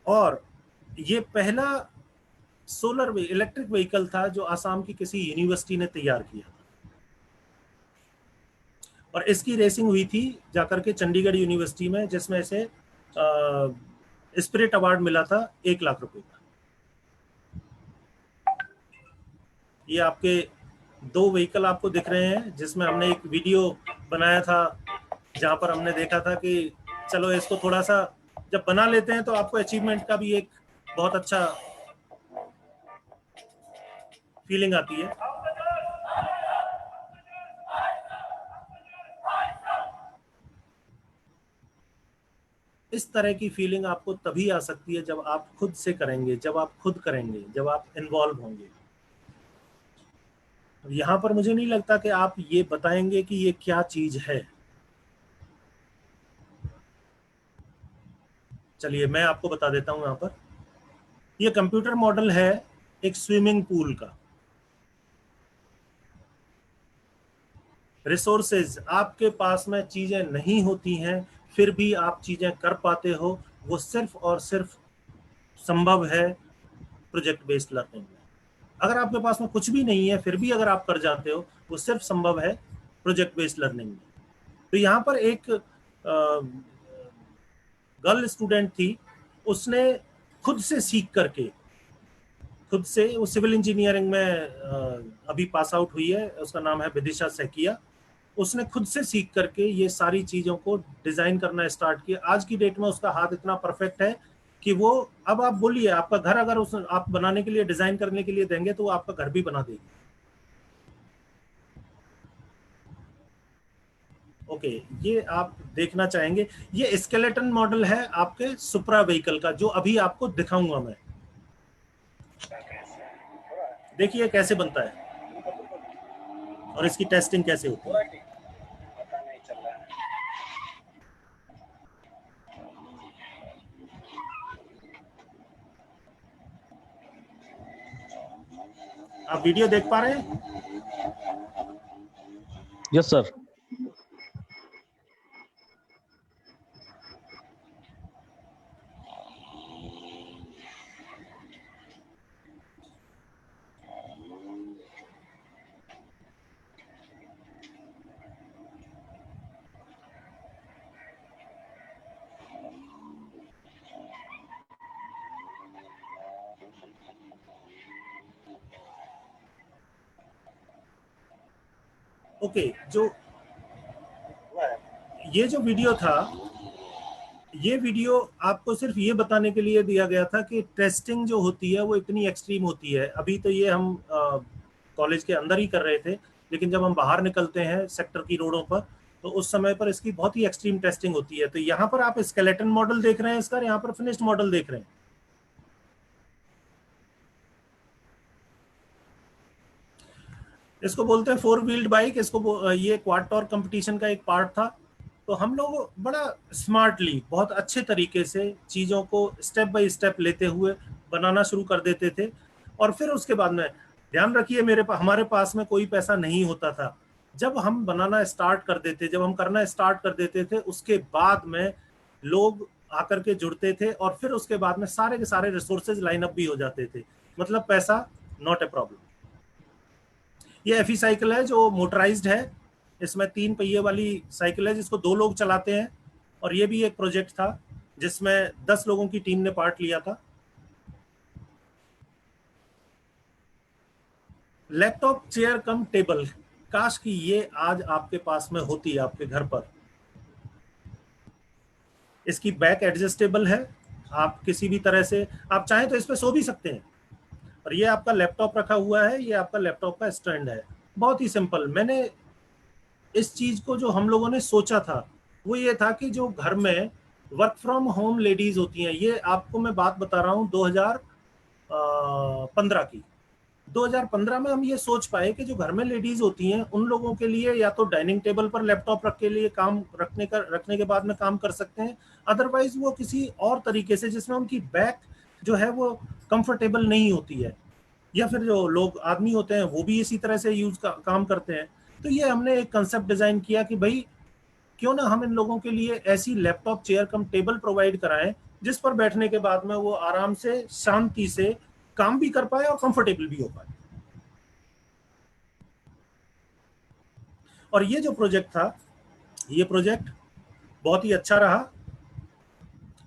और ये पहला सोलर इलेक्ट्रिक व्हीकल था जो असम की किसी यूनिवर्सिटी ने तैयार किया, और इसकी रेसिंग हुई थी जाकर के चंडीगढ़ यूनिवर्सिटी में, जिसमें से स्पिरिट अवार्ड मिला था 1 लाख रुपए का। ये आपके 2 व्हीकल आपको दिख रहे हैं, जिसमें हमने एक वीडियो बनाया था जहां पर हमने देखा था कि चलो इसको थोड़ा सा जब बना लेते हैं तो आपको अचीवमेंट का भी एक बहुत अच्छा फीलिंग आती है। इस तरह की फीलिंग आपको तभी आ सकती है जब आप खुद से करेंगे, जब आप खुद करेंगे, जब आप इन्वॉल्व होंगे। यहां पर मुझे नहीं लगता कि आप ये बताएंगे कि ये क्या चीज है। चलिए मैं आपको बता देता हूं। यहां पर ये कंप्यूटर मॉडल है एक स्विमिंग पूल का। रिसोर्सेज, आपके पास में चीजें नहीं होती हैं फिर भी आप चीजें कर पाते हो, वो सिर्फ और सिर्फ संभव है प्रोजेक्ट बेस्ड लर्निंग में। अगर आपके पास में कुछ भी नहीं है फिर भी अगर आप कर जाते हो, वो सिर्फ संभव है प्रोजेक्ट बेस्ड लर्निंग में। तो यहाँ पर एक गर्ल स्टूडेंट थी, उसने खुद से सीख करके, खुद से, वो सिविल इंजीनियरिंग में अभी पास आउट हुई है, उसका नाम है विदिशा सैकिया। उसने खुद से सीख करके ये सारी चीजों को डिजाइन करना स्टार्ट किया। आज की डेट में उसका हाथ इतना परफेक्ट है कि वो, अब आप बोलिए आपका घर अगर उस आप बनाने के लिए, डिजाइन करने के लिए देंगे तो वो आपका घर भी बना देगी। ओके, ये आप देखना चाहेंगे, ये स्केलेटन मॉडल है आपके सुप्रा व्हीकल का जो अभी आपको दिखाऊंगा मैं। देखिए कैसे बनता है और इसकी टेस्टिंग कैसे होती है। आप वीडियो देख पा रहे हैं? Yes sir. ओके, जो ये जो वीडियो था, ये वीडियो आपको सिर्फ ये बताने के लिए दिया गया था कि टेस्टिंग जो होती है वो इतनी एक्सट्रीम होती है। अभी तो ये हम कॉलेज के अंदर ही कर रहे थे, लेकिन जब हम बाहर निकलते हैं सेक्टर की रोडों पर तो उस समय पर इसकी बहुत ही एक्सट्रीम टेस्टिंग होती है। तो यहाँ पर आप स्केलेटन मॉडल देख रहे हैं इसका, यहाँ पर फिनिश्ड मॉडल देख रहे हैं। इसको बोलते हैं 4 व्हील्ड बाइक। इसको ये क्वाड टॉर्क कंपटीशन का एक पार्ट था। तो हम लोग बड़ा स्मार्टली, बहुत अच्छे तरीके से चीज़ों को स्टेप बाय स्टेप लेते हुए बनाना शुरू कर देते थे। और फिर उसके बाद में ध्यान रखिए, हमारे पास में कोई पैसा नहीं होता था। जब हम बनाना स्टार्ट कर देते, जब हम करना स्टार्ट कर देते थे, उसके बाद में लोग आकर के जुड़ते थे और फिर उसके बाद में सारे के सारे रिसोर्सेज लाइनअप भी हो जाते थे। मतलब पैसा नॉट ए प्रॉब्लम। ये एफी साइकिल है जो मोटराइज्ड है। इसमें 3 पहिए वाली साइकिल है जिसको 2 लोग चलाते हैं। और ये भी एक प्रोजेक्ट था जिसमें 10 लोगों की टीम ने पार्ट लिया था। लैपटॉप चेयर कम टेबल, काश कि ये आज आपके पास में होती है आपके घर पर। इसकी बैक एडजस्टेबल है, आप किसी भी तरह से आप चाहें तो इस पे सो भी सकते हैं। और ये आपका लैपटॉप रखा हुआ है, ये आपका लैपटॉप का स्टैंड है। बहुत ही सिंपल। मैंने इस चीज को जो हम लोगों ने सोचा था वो ये था कि जो घर में वर्क फ्रॉम होम लेडीज होती हैं, ये आपको मैं बात बता रहा हूँ 2015 की। 2015 में हम ये सोच पाए कि जो घर में लेडीज होती हैं उन लोगों के लिए या तो डाइनिंग टेबल पर लैपटॉप रख के लिए काम रखने के बाद में काम कर सकते हैं, अदरवाइज वो किसी और तरीके से जिसमें उनकी बैक जो है वो कंफर्टेबल नहीं होती है, या फिर जो लोग आदमी होते हैं वो भी इसी तरह से काम करते हैं। तो ये हमने एक कंसेप्ट डिजाइन किया कि भाई क्यों ना हम इन लोगों के लिए ऐसी laptop chair cum table provide कराएं जिस पर बैठने के बाद में वो आराम से शांति से काम भी कर पाए और कंफर्टेबल भी हो पाए। और ये जो प्रोजेक्ट था, ये प्रोजेक्ट बहुत ही अच्छा रहा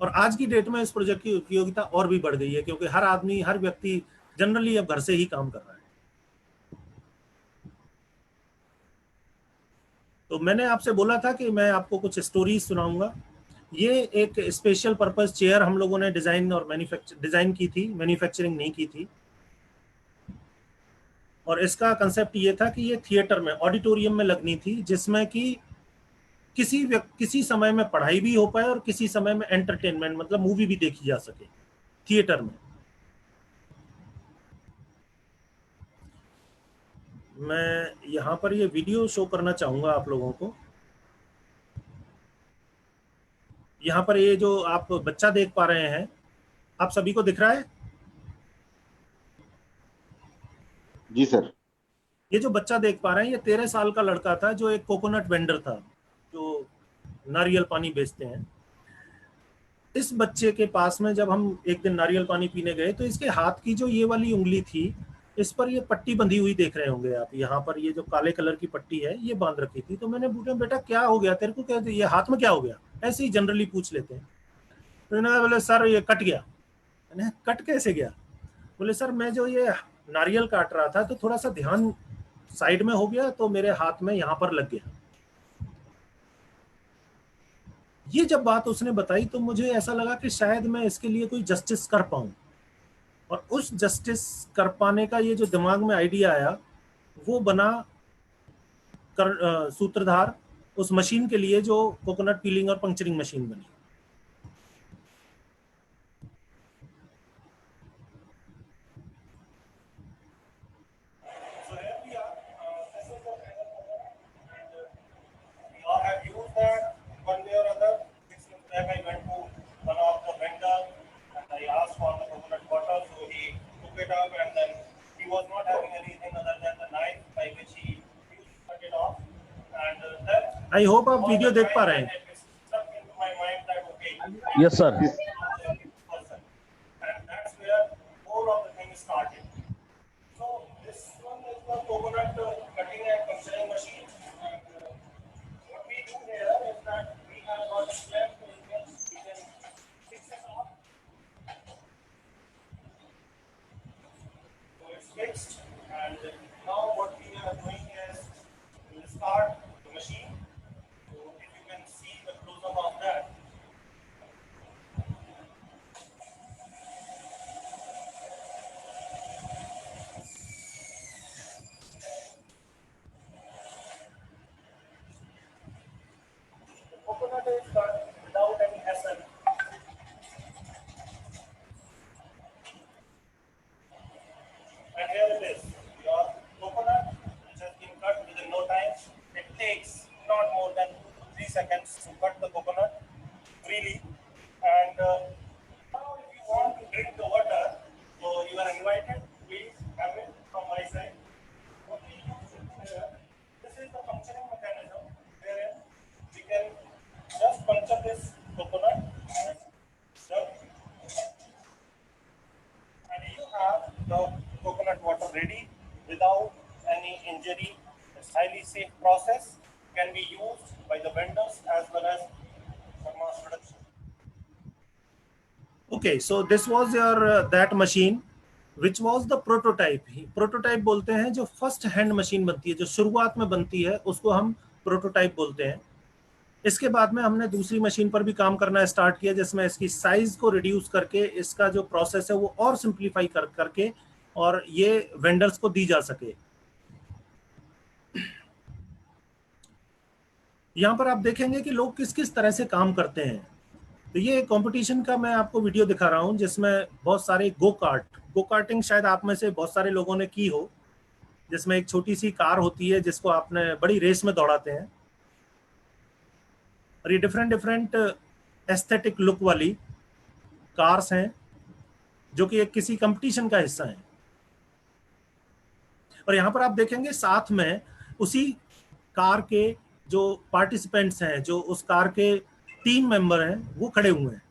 और आज की डेट में इस प्रोजेक्ट की उपयोगिता और भी बढ़ गई है, क्योंकि हर आदमी, हर व्यक्ति जनरली अब घर से ही काम कर रहा है। तो मैंने आपसे बोला था कि मैं आपको कुछ स्टोरीज सुनाऊंगा। ये एक स्पेशल पर्पस चेयर हम लोगों ने डिजाइन की थी, मैन्युफैक्चरिंग नहीं की थी। और इसका कंसेप्ट ये था कि ये थिएटर में, ऑडिटोरियम में लगनी थी, जिसमें कि किसी समय में पढ़ाई भी हो पाए और किसी समय में एंटरटेनमेंट मतलब मूवी भी देखी जा सके थिएटर में। मैं यहाँ पर ये वीडियो शो करना चाहूंगा आप लोगों को। यहाँ पर ये जो आप बच्चा देख पा रहे हैं, आप सभी को दिख रहा है? जी सर। ये जो बच्चा देख पा रहे हैं, ये 13 साल का लड़का था जो एक कोकोनट वेंडर था, जो नारियल पानी बेचते हैं। इस बच्चे के पास में जब हम एक दिन नारियल पानी पीने गए तो इसके हाथ की जो ये वाली उंगली थी, इस पर ये पट्टी बंधी हुई देख रहे होंगे आप। यहाँ पर ये जो काले कलर की पट्टी है ये बांध रखी थी। तो मैंने पूछा, बेटा क्या हो गया तेरे को, क्या ये हाथ में क्या हो गया? ऐसे ही जनरली पूछ लेते हैं। तो इन्होंने बोले सर ये कट गया। मैंने कट कैसे गया? बोले सर मैं जो ये नारियल काट रहा था तो थोड़ा सा ध्यान साइड में हो गया तो मेरे हाथ में यहाँ पर लग गया। ये जब बात उसने बताई तो मुझे ऐसा लगा कि शायद मैं इसके लिए कोई जस्टिस कर पाऊं। और उस जस्टिस कर पाने का ये जो दिमाग में आइडिया आया, वो बना सूत्रधार उस मशीन के लिए जो कोकोनट पीलिंग और पंक्चरिंग मशीन बनी। आई होप आप वीडियो देख पा रहे हैं। Yes sir. Okay, so this was your that machine which was the prototype. Prototype बोलते हैं जो फर्स्ट हैंड मशीन बनती है, जो शुरुआत में बनती है, उसको हम प्रोटोटाइप बोलते हैं। इसके बाद में हमने दूसरी मशीन पर भी काम करना स्टार्ट किया, जिसमें इसकी साइज को रिड्यूस करके इसका जो प्रोसेस है वो और सिंप्लीफाई करके और ये वेंडर्स को दी जा सके। यहाँ पर आप देखेंगे कि लोग किस किस तरह से काम करते हैं। तो ये कंपटीशन का मैं आपको वीडियो दिखा रहा हूँ जिसमें बहुत सारे गो कार्टिंग शायद आप में से बहुत सारे लोगों ने की हो, जिसमें एक छोटी सी कार होती है जिसको आपने बड़ी रेस में दौड़ाते हैं, और ये डिफरेंट डिफरेंट एस्थेटिक लुक वाली कार्स हैं जो कि एक किसी कंपटीशन का हिस्सा है। और यहाँ पर आप देखेंगे साथ में उसी कार के जो पार्टिसिपेंट्स हैं, जो उस कार के टीम मेंबर हैं, वो खड़े हुए हैं।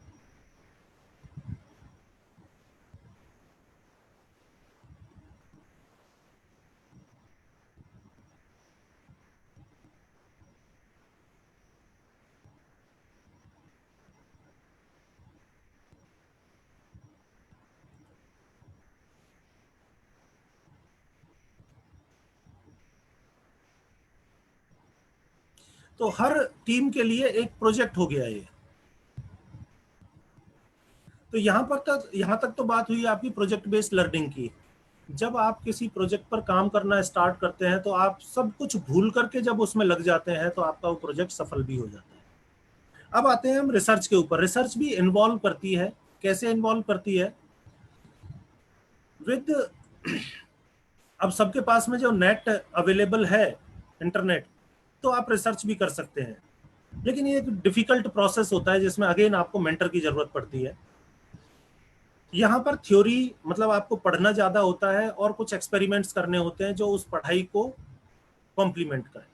तो हर टीम के लिए एक प्रोजेक्ट हो गया ये। तो यहाँ तक तो बात हुई आपकी प्रोजेक्ट बेस्ड लर्निंग की। जब आप किसी प्रोजेक्ट पर काम करना स्टार्ट करते हैं तो आप सब कुछ भूल करके जब उसमें लग जाते हैं तो आपका वो प्रोजेक्ट सफल भी हो जाता है। अब आते हैं हम रिसर्च के ऊपर। रिसर्च भी इन्वॉल्व करती है। कैसे इन्वॉल्व करती है? विद अब सबके पास में जो नेट अवेलेबल है, इंटरनेट, तो आप रिसर्च भी कर सकते हैं, लेकिन ये एक डिफिकल्ट प्रोसेस होता है जिसमें अगेन आपको मेंटर की जरूरत पड़ती है। यहाँ पर थ्योरी मतलब आपको पढ़ना ज्यादा होता है और कुछ एक्सपेरिमेंट्स करने होते हैं जो उस पढ़ाई को कॉम्प्लीमेंट करें।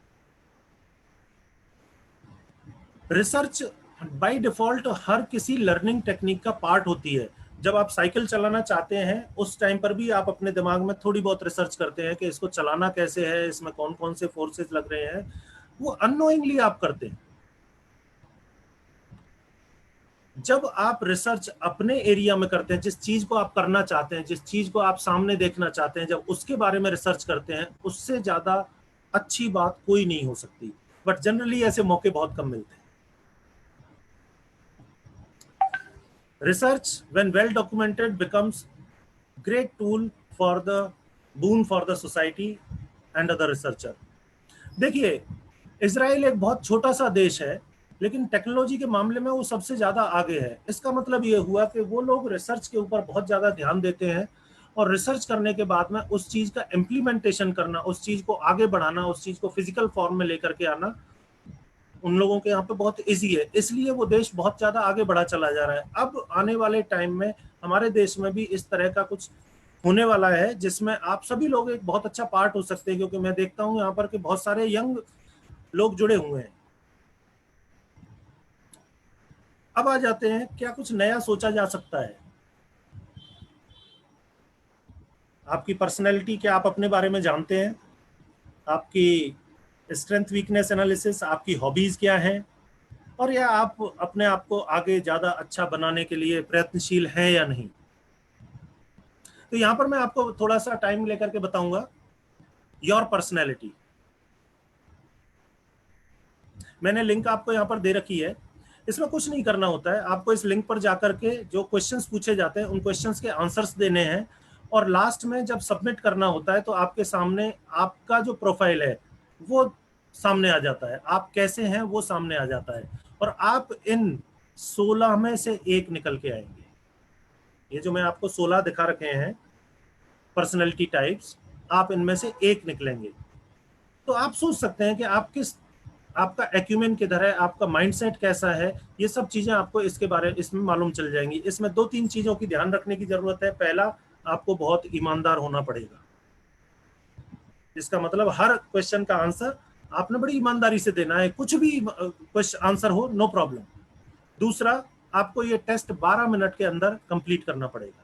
रिसर्च बाय डिफॉल्ट हर किसी लर्निंग टेक्निक का पार्ट होती है। जब आप साइकिल चलाना चाहते हैं उस टाइम पर भी आप अपने दिमाग में थोड़ी बहुत रिसर्च करते हैं कि इसको चलाना कैसे है, इसमें कौन कौन से फोर्सेस लग रहे हैं, वो अननोइंगली आप करते हैं। जब आप रिसर्च अपने एरिया में करते हैं, जिस चीज को आप करना चाहते हैं, जिस चीज को आप सामने देखना चाहते हैं, जब उसके बारे में रिसर्च करते हैं, उससे ज्यादा अच्छी बात कोई नहीं हो सकती। बट जनरली ऐसे मौके बहुत कम मिलते हैं। Research, when well documented, becomes great tool for the boon for the society and other researcher. देखिए, इजराइल एक बहुत छोटा सा देश है, लेकिन टेक्नोलॉजी के मामले में वो सबसे ज्यादा आगे है। इसका मतलब ये हुआ कि वो लोग रिसर्च के ऊपर बहुत ज्यादा ध्यान देते हैं, और रिसर्च करने के बाद में उस चीज का इम्प्लीमेंटेशन करना, उस चीज को आगे बढ़ाना, उस चीज को फिजिकल फॉर्म में लेकर के आना उन लोगों के यहाँ पे बहुत इजी है। इसलिए वो देश बहुत ज्यादा आगे बढ़ा चला जा रहा है। अब आने वाले टाइम में हमारे देश में भी इस तरह का कुछ होने वाला है जिसमें आप सभी लोग एक बहुत अच्छा पार्ट हो सकते हैं, क्योंकि मैं देखता हूँ यहाँ पर कि बहुत सारे यंग लोग जुड़े हुए हैं। अब आ जाते हैं, क्या कुछ नया सोचा जा सकता है? आपकी पर्सनैलिटी, क्या आप अपने बारे में जानते हैं? आपकी स्ट्रेंथ वीकनेस एनालिसिस, आपकी हॉबीज क्या हैं, और या आप अपने आप को आगे ज्यादा अच्छा बनाने के लिए प्रयत्नशील हैं या नहीं? तो यहां पर मैं आपको थोड़ा सा टाइम लेकर के बताऊंगा। योर पर्सनैलिटी, मैंने लिंक आपको यहां पर दे रखी है। इसमें कुछ नहीं करना होता है, आपको इस लिंक पर जाकर के जो क्वेश्चंस पूछे जाते हैं उन क्वेश्चंस के आंसर्स देने हैं, और लास्ट में जब सबमिट करना होता है तो आपके सामने आपका जो प्रोफाइल है वो सामने आ जाता है, आप कैसे हैं वो सामने आ जाता है, और आप इन 16 में से एक निकल के आएंगे। ये जो मैं आपको 16 दिखा रखे हैं पर्सनैलिटी टाइप्स, आप इनमें से एक निकलेंगे। तो आप सोच सकते हैं कि आपका एक्यूमेन किधर है, आपका माइंडसेट कैसा है, ये सब चीजें आपको इसमें मालूम चल जाएंगी। इसमें 2-3 चीजों की ध्यान रखने की जरूरत है। पहला, आपको बहुत ईमानदार होना पड़ेगा, जिसका मतलब हर क्वेश्चन का आंसर आपने बड़ी ईमानदारी से देना है, कुछ भी क्वेश्चन आंसर हो नो प्रॉब्लम। दूसरा, आपको ये टेस्ट 12 मिनट के अंदर कंप्लीट करना पड़ेगा।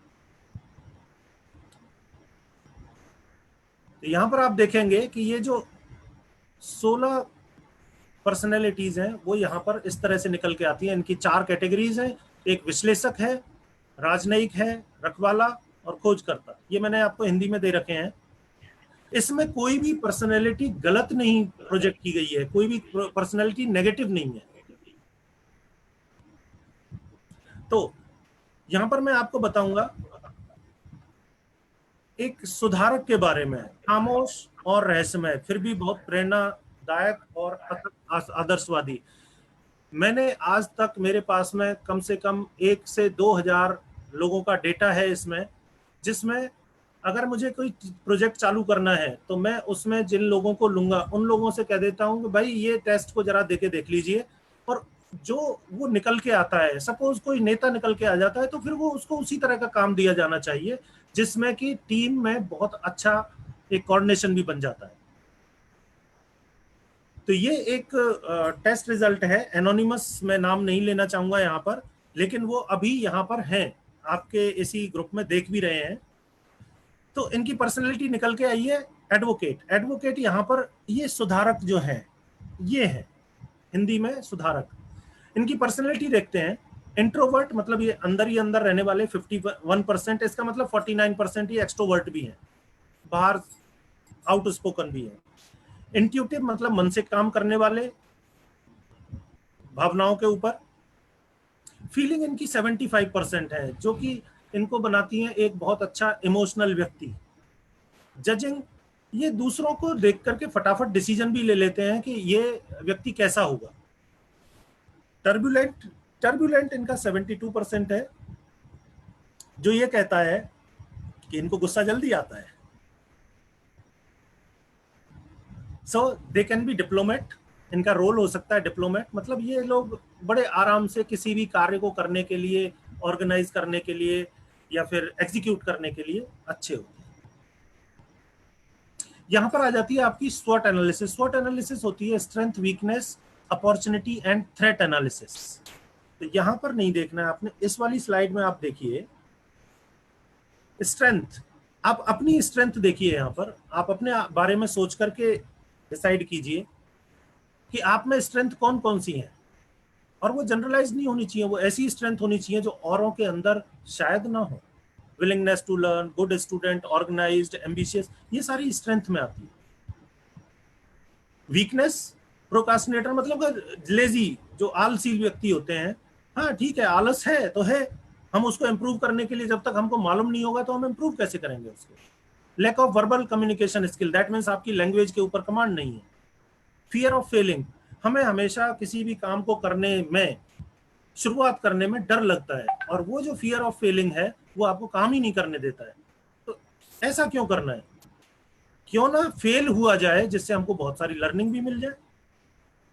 तो यहां पर आप देखेंगे कि ये जो 16 पर्सनैलिटीज हैं वो यहाँ पर इस तरह से निकल के आती हैं। इनकी 4 कैटेगरीज हैं। एक विश्लेषक है, राजनयिक है, रखवाला और खोजकर्ता। ये मैंने आपको हिंदी में दे रखे हैं। इसमें कोई भी पर्सनैलिटी गलत नहीं प्रोजेक्ट की गई है, कोई भी पर्सनैलिटी नेगेटिव नहीं है। तो यहां पर मैं आपको बताऊंगा एक सुधारक के बारे में, खामोश और रहस्यमय, फिर भी बहुत प्रेरणादायक लाभदायक और आदर्शवादी। मैंने आज तक मेरे पास में कम से कम 1 से 2,000 लोगों का डेटा है इसमें, जिसमें अगर मुझे कोई प्रोजेक्ट चालू करना है तो मैं उसमें जिन लोगों को लूंगा उन लोगों से कह देता हूं कि भाई ये टेस्ट को जरा देके देख लीजिए, और जो वो निकल के आता है, सपोज कोई नेता निकल के आ जाता है तो फिर वो उसको उसी तरह का काम दिया जाना चाहिए जिसमें कि टीम में बहुत अच्छा एक कोऑर्डिनेशन भी बन जाता है। तो ये एक टेस्ट रिजल्ट है, एनोनिमस मैं नाम नहीं लेना चाहूंगा यहाँ पर, लेकिन वो अभी यहाँ पर हैं, आपके इसी ग्रुप में देख भी रहे हैं। तो इनकी पर्सनैलिटी निकल के आई है एडवोकेट। एडवोकेट यहाँ पर ये सुधारक जो है, ये है हिंदी में सुधारक। इनकी पर्सनैलिटी देखते हैं। इंट्रोवर्ट मतलब ये अंदर ही अंदर रहने वाले 51%, इसका मतलब 49% ये एक्सट्रोवर्ट भी हैं, बाहर आउटस्पोकन भी है। इंट्यूटिव मतलब मन से काम करने वाले, भावनाओं के ऊपर। फीलिंग इनकी 75% है, जो कि इनको बनाती है एक बहुत अच्छा इमोशनल व्यक्ति। जजिंग, ये दूसरों को देख करके फटाफट डिसीजन भी ले लेते हैं कि ये व्यक्ति कैसा होगा। टर्बुलेंट इनका 72% है, जो ये कहता है कि इनको गुस्सा जल्दी आता है। सो दे कैन बी डिप्लोमेट, इनका रोल हो सकता है डिप्लोमेट, मतलब ये लोग बड़े आराम से किसी भी कार्य को करने के लिए, ऑर्गेनाइज करने के लिए या फिर एग्जीक्यूट करने के लिए अच्छे होते हैं। यहां पर आ जाती है आपकी स्वॉट एनालिसिस। स्वॉट एनालिसिस होती है strength, weakness, opportunity and threat analysis. तो यहां पर नहीं देखना है आपने, इस वाली स्लाइड में आप देखिए स्ट्रेंथ। आप अपनी स्ट्रेंथ देखिए, यहां पर आप अपने बारे में सोच करके डिसाइड कीजिए कि आप में स्ट्रेंथ कौन कौन सी है, और वो जनरलाइज नहीं होनी चाहिए, वो ऐसी स्ट्रेंथ होनी चाहिए जो औरों के अंदर शायद ना हो। Willingness to learn, good student, organised, ambitious, ये सारी स्ट्रेंथ में आती है। वीकनेस, प्रोकास्टिनेटर मतलब लेजी, जो आलसी व्यक्ति होते हैं। हाँ ठीक है, आलस है तो है, हम उसको इम्प्रूव करने के लिए जब तक हमको मालूम नहीं होगा तो हम इम्प्रूव कैसे करेंगे उसको। Lack of verbal communication skill, that means आपकी लैंग्वेज के ऊपर कमांड नहीं है। फियर ऑफ फेलिंग, हमें हमेशा किसी भी काम को करने में, शुरुआत करने में डर लगता है, और वो जो फियर ऑफ फेलिंग है वो आपको काम ही नहीं करने देता है। तो ऐसा क्यों करना है, क्यों ना फेल हुआ जाए, जिससे हमको बहुत सारी लर्निंग भी मिल जाए,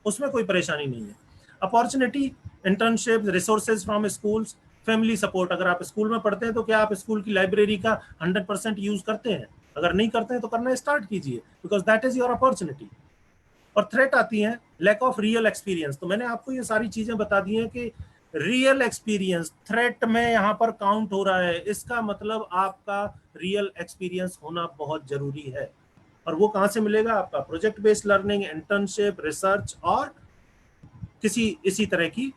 उसमें कोई परेशानी नहीं है। Opportunity, internship, resources from schools, family support. अगर आप स्कूल में पढ़ते हैं तो क्या आप स्कूल की लाइब्रेरी का 100% यूज करते हैं? अगर नहीं करते हैं तो करना स्टार्ट कीजिए, because that is your opportunity. और थ्रेट आती है लैक ऑफ रियल एक्सपीरियंस। तो मैंने आपको ये सारी चीजें बता दी हैं कि रियल एक्सपीरियंस थ्रेट में यहाँ पर काउंट हो रहा है, इसका मतलब आपका रियल एक्सपीरियंस होना बहुत जरूरी है। और वो कहाँ से मिलेगा? आपका project based learning, internship, research और किसी इसी तरह की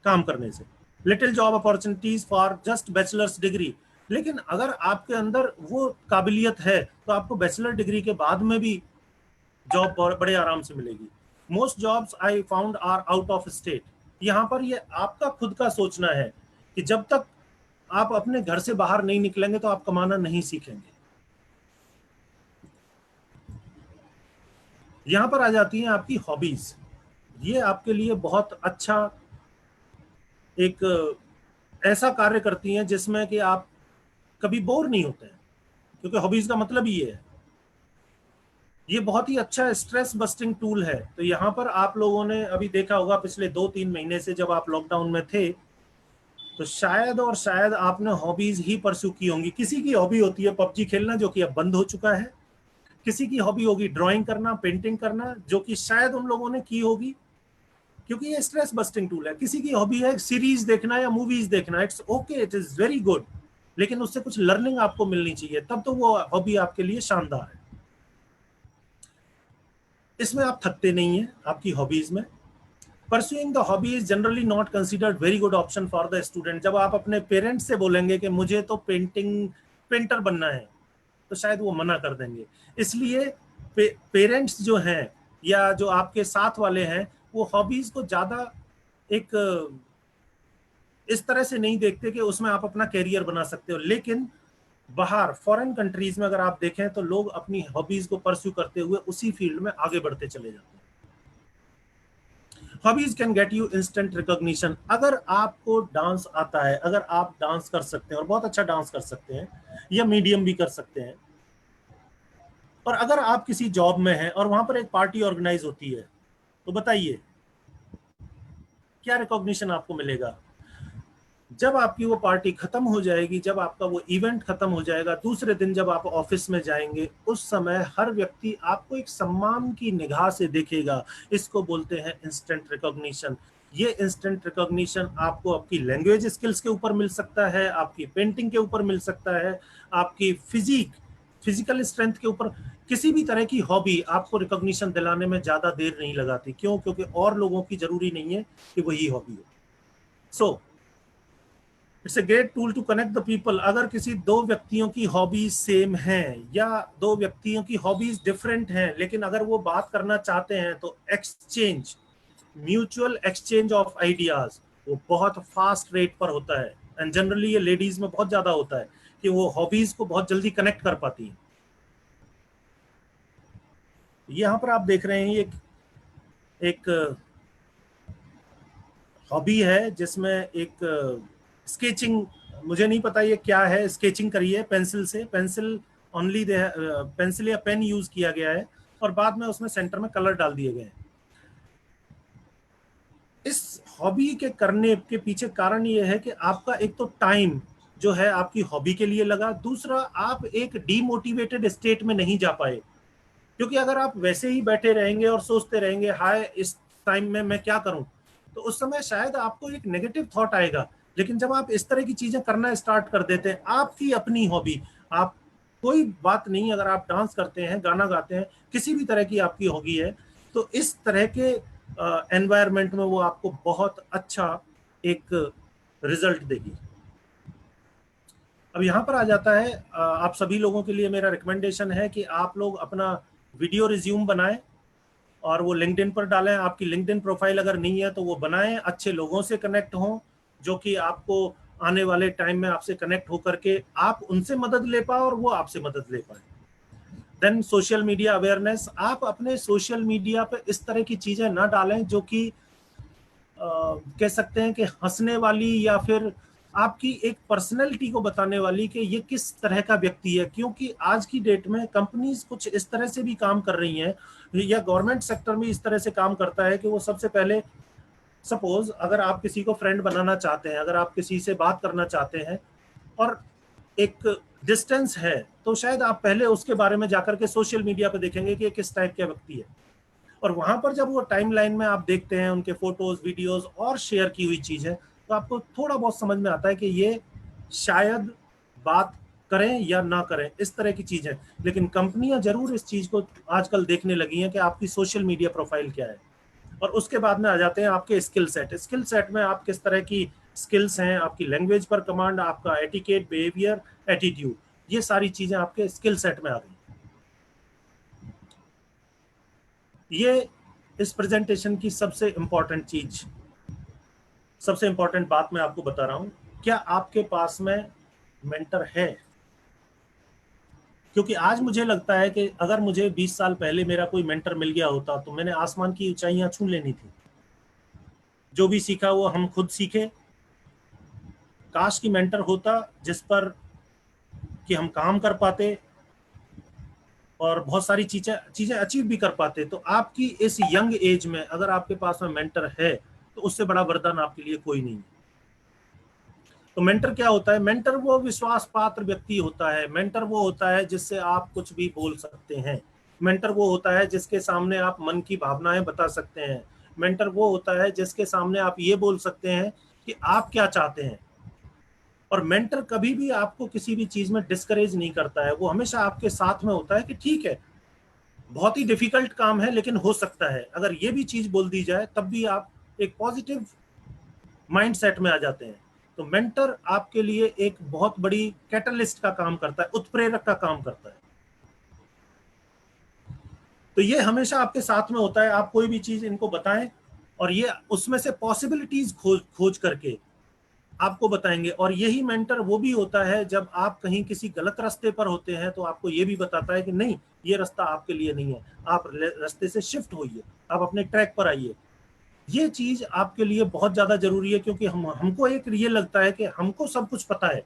काम करने से। Little job opportunities for just bachelors degree, लेकिन अगर आपके अंदर वो काबिलियत है तो आपको बैचलर डिग्री के बाद में भी जॉब बड़े आराम से मिलेगी। Most jobs I found are out of state. यहाँ पर ये आपका खुद का सोचना है कि जब तक आप अपने घर से बाहर नहीं निकलेंगे तो आप कमाना नहीं सीखेंगे। यहाँ पर आ जाती हैं आपकी हॉबीज। ये आपके लिए बहुत अच्छा एक ऐसा कार्य करती हैं जिसमें कि आप कभी बोर नहीं होते हैं, क्योंकि हॉबीज का मतलब ही ये है। ये बहुत ही अच्छा स्ट्रेस बस्टिंग टूल है। तो यहाँ पर आप लोगों ने अभी देखा होगा पिछले 2-3 महीने से जब आप लॉकडाउन में थे तो शायद आपने हॉबीज ही परस्यू की होंगी। किसी की हॉबी होती है पबजी खेलना, जो कि अब बंद हो चुका है। किसी की हॉबी होगी ड्राइंग करना, पेंटिंग करना, जो कि शायद उन लोगों ने की होगी, क्योंकि ये स्ट्रेस बस्टिंग टूल है। किसी की हॉबी है सीरीज देखना या मूवीज देखना, it's okay, it is very good, लेकिन उससे कुछ लर्निंग आपको मिलनी चाहिए, तब तो वो हॉबी आपके लिए शानदार है। इसमें आप थकते नहीं हैं आपकी हॉबीज में। Pursuing the hobby is generally not considered very good option for the student. जब आप अपने पेरेंट्स से बोलेंगे कि मुझे तो पेंटर बनना है, तो शायद वो मना कर देंगे। इसलिए पेरेंट्स जो हैं या जो आपके साथ वाले हैं वो हॉबीज को ज्यादा एक इस तरह से नहीं देखते कि उसमें आप अपना कैरियर बना सकते हो। लेकिन बाहर फॉरेन कंट्रीज में अगर आप देखें तो लोग अपनी हॉबीज को परस्यू करते हुए उसी फील्ड में आगे बढ़ते चले जाते हैं। Hobbies can get you instant recognition. अगर आपको डांस आता है, अगर आप डांस कर सकते हैं और बहुत अच्छा डांस कर सकते हैं या मीडियम भी कर सकते हैं, और अगर आप किसी जॉब में हैं और वहां पर एक पार्टी ऑर्गेनाइज होती है, तो बताइए क्या रिकॉग्निशन आपको मिलेगा? जब आपकी वो पार्टी खत्म हो जाएगी, जब आपका वो इवेंट खत्म हो जाएगा, दूसरे दिन जब आप ऑफिस में जाएंगे, उस समय हर व्यक्ति आपको एक सम्मान की निगाह से देखेगा। इसको बोलते हैं इंस्टेंट रिकॉग्निशन। ये इंस्टेंट रिकॉग्निशन आपको आपकी लैंग्वेज स्किल्स के ऊपर मिल सकता है, आपकी पेंटिंग के ऊपर मिल सकता है, आपकी फिजिकल स्ट्रेंथ के ऊपर। किसी भी तरह की हॉबी आपको रिकॉग्निशन दिलाने में ज्यादा देर नहीं लगाती। क्यों? क्योंकि और लोगों की जरूरी नहीं है कि वही हॉबी हो। So it's a great tool to connect the people. अगर किसी दो व्यक्तियों की हॉबीज सेम हैं या दो व्यक्तियों की हॉबीज डिफरेंट हैं, लेकिन अगर वो बात करना चाहते हैं तो exchange, mutual exchange of ideas वो बहुत फास्ट रेट पर होता है। एंड जनरली ये लेडीज में बहुत ज्यादा होता है कि वो हॉबीज को बहुत जल्दी कनेक्ट कर पाती हैं। यहाँ पर आप देख रहे हैं एक हॉबी है जिसमें एक स्केचिंग, मुझे नहीं पता ये क्या है, स्केचिंग करी है पेंसिल से, पेंसिल ओनली पेंसिल या पेन यूज किया गया है और बाद में उसमें सेंटर में कलर डाल दिए गए हैं। इस हॉबी के करने के पीछे कारण ये है कि आपका एक तो टाइम जो है आपकी हॉबी के लिए लगा, दूसरा आप एक डीमोटिवेटेड स्टेट में नहीं जा पाए। क्योंकि अगर आप वैसे ही बैठे रहेंगे और सोचते रहेंगे हाय इस टाइम में मैं क्या करूं, तो उस समय शायद आपको एक नेगेटिव थॉट आएगा। लेकिन जब आप इस तरह की चीजें करना स्टार्ट कर देते हैं, आपकी अपनी हॉबी, आप कोई बात नहीं, अगर आप डांस करते हैं, गाना गाते हैं, किसी भी तरह की आपकी हॉबी है, तो इस तरह के एनवायरनमेंट में वो आपको बहुत अच्छा एक रिजल्ट देगी। अब यहाँ पर आ जाता है, आप सभी लोगों के लिए मेरा रिकमेंडेशन है कि आप लोग अपना वीडियो रिज्यूम बनाएं और वो लिंक्डइन पर डालें। आपकी लिंक्डइन प्रोफाइल अगर नहीं है तो वो बनाएं, अच्छे लोगों से कनेक्ट हों जो कि आपको आने वाले टाइम में आपसे कनेक्ट होकर के आप उनसे मदद ले पाए और वो आपसे मदद ले पाए। देन सोशल मीडिया अवेयरनेस, आप अपने सोशल मीडिया पे इस तरह की चीजें ना डालें जो कि कह सकते हैं कि हंसने वाली या फिर आपकी एक पर्सनैलिटी को बताने वाली कि ये किस तरह का व्यक्ति है। क्योंकि आज की डेट में कंपनीज कुछ इस तरह से भी काम कर रही हैं या गवर्नमेंट सेक्टर में इस तरह से काम करता है कि वो सबसे पहले, सपोज अगर आप किसी को फ्रेंड बनाना चाहते हैं, अगर आप किसी से बात करना चाहते हैं और एक डिस्टेंस है, तो शायद आप पहले उसके बारे में जाकर के सोशल मीडिया पे देखेंगे कि किस टाइप का व्यक्ति है। और वहां पर जब वो टाइमलाइन में आप देखते हैं उनके फोटोज, वीडियोस और शेयर की हुई चीजें, तो आपको थोड़ा बहुत समझ में आता है कि ये शायद बात करें या ना करें, इस तरह की चीजें। लेकिन कंपनियां जरूर इस चीज को आजकल देखने लगी हैं कि आपकी सोशल मीडिया प्रोफाइल क्या है। और उसके बाद में आ जाते हैं आपके स्किल सेट। स्किल सेट में आप किस तरह की स्किल्स हैं, आपकी लैंग्वेज पर कमांड, आपका एटिकेट, बिहेवियर, एटीट्यूड, ये सारी चीजें आपके स्किल सेट में आ गई। ये इस प्रेजेंटेशन की सबसे इंपॉर्टेंट चीज, सबसे इंपॉर्टेंट बात मैं आपको बता रहा हूं। क्या आपके पास में मेंटर है? क्योंकि आज मुझे लगता है कि अगर मुझे 20 साल पहले मेरा कोई मेंटर मिल गया होता तो मैंने आसमान की ऊंचाइयां छू लेनी थी। जो भी सीखा वो हम खुद सीखे। काश की मेंटर होता जिस पर कि हम काम कर पाते और बहुत सारी चीजें अचीव भी कर पाते। तो आपकी इस यंग एज में अगर आपके पास में मेंटर है तो उससे बड़ा वरदान आपके लिए कोई नहीं है। तो मेंटर क्या होता है? मेंटर वो विश्वास पात्र व्यक्ति होता है। मेंटर वो होता है जिससे आप कुछ भी बोल सकते हैं। मेंटर वो होता है जिसके सामने आप मन की भावनाएं बता सकते हैं। मेंटर वो होता है जिसके सामने आप ये बोल सकते हैं कि आप क्या चाहते हैं। और मेंटर कभी भी आपको किसी भी चीज में डिस्करेज नहीं करता है। वो हमेशा आपके साथ में होता है कि ठीक है, बहुत ही डिफिकल्ट काम है लेकिन हो सकता है। अगर ये भी चीज बोल दी जाए तब भी आप एक पॉजिटिव माइंडसेट में आ जाते हैं। तो मेंटर आपके लिए एक बहुत बड़ी कैटलिस्ट का काम करता है, उत्प्रेरक का काम करता है। तो ये हमेशा आपके साथ में होता है। आप कोई भी चीज इनको बताएं और ये उसमें से पॉसिबिलिटीज खोज करके आपको बताएंगे। और यही मेंटर वो भी होता है जब आप कहीं किसी गलत रास्ते पर होते हैं तो आपको ये भी बताता है कि नहीं, ये रास्ता आपके लिए नहीं है, आप रास्ते से शिफ्ट होइए, आप अपने ट्रैक पर आइए। ये चीज आपके लिए बहुत ज्यादा जरूरी है, क्योंकि हमको एक ये लगता है कि हमको सब कुछ पता है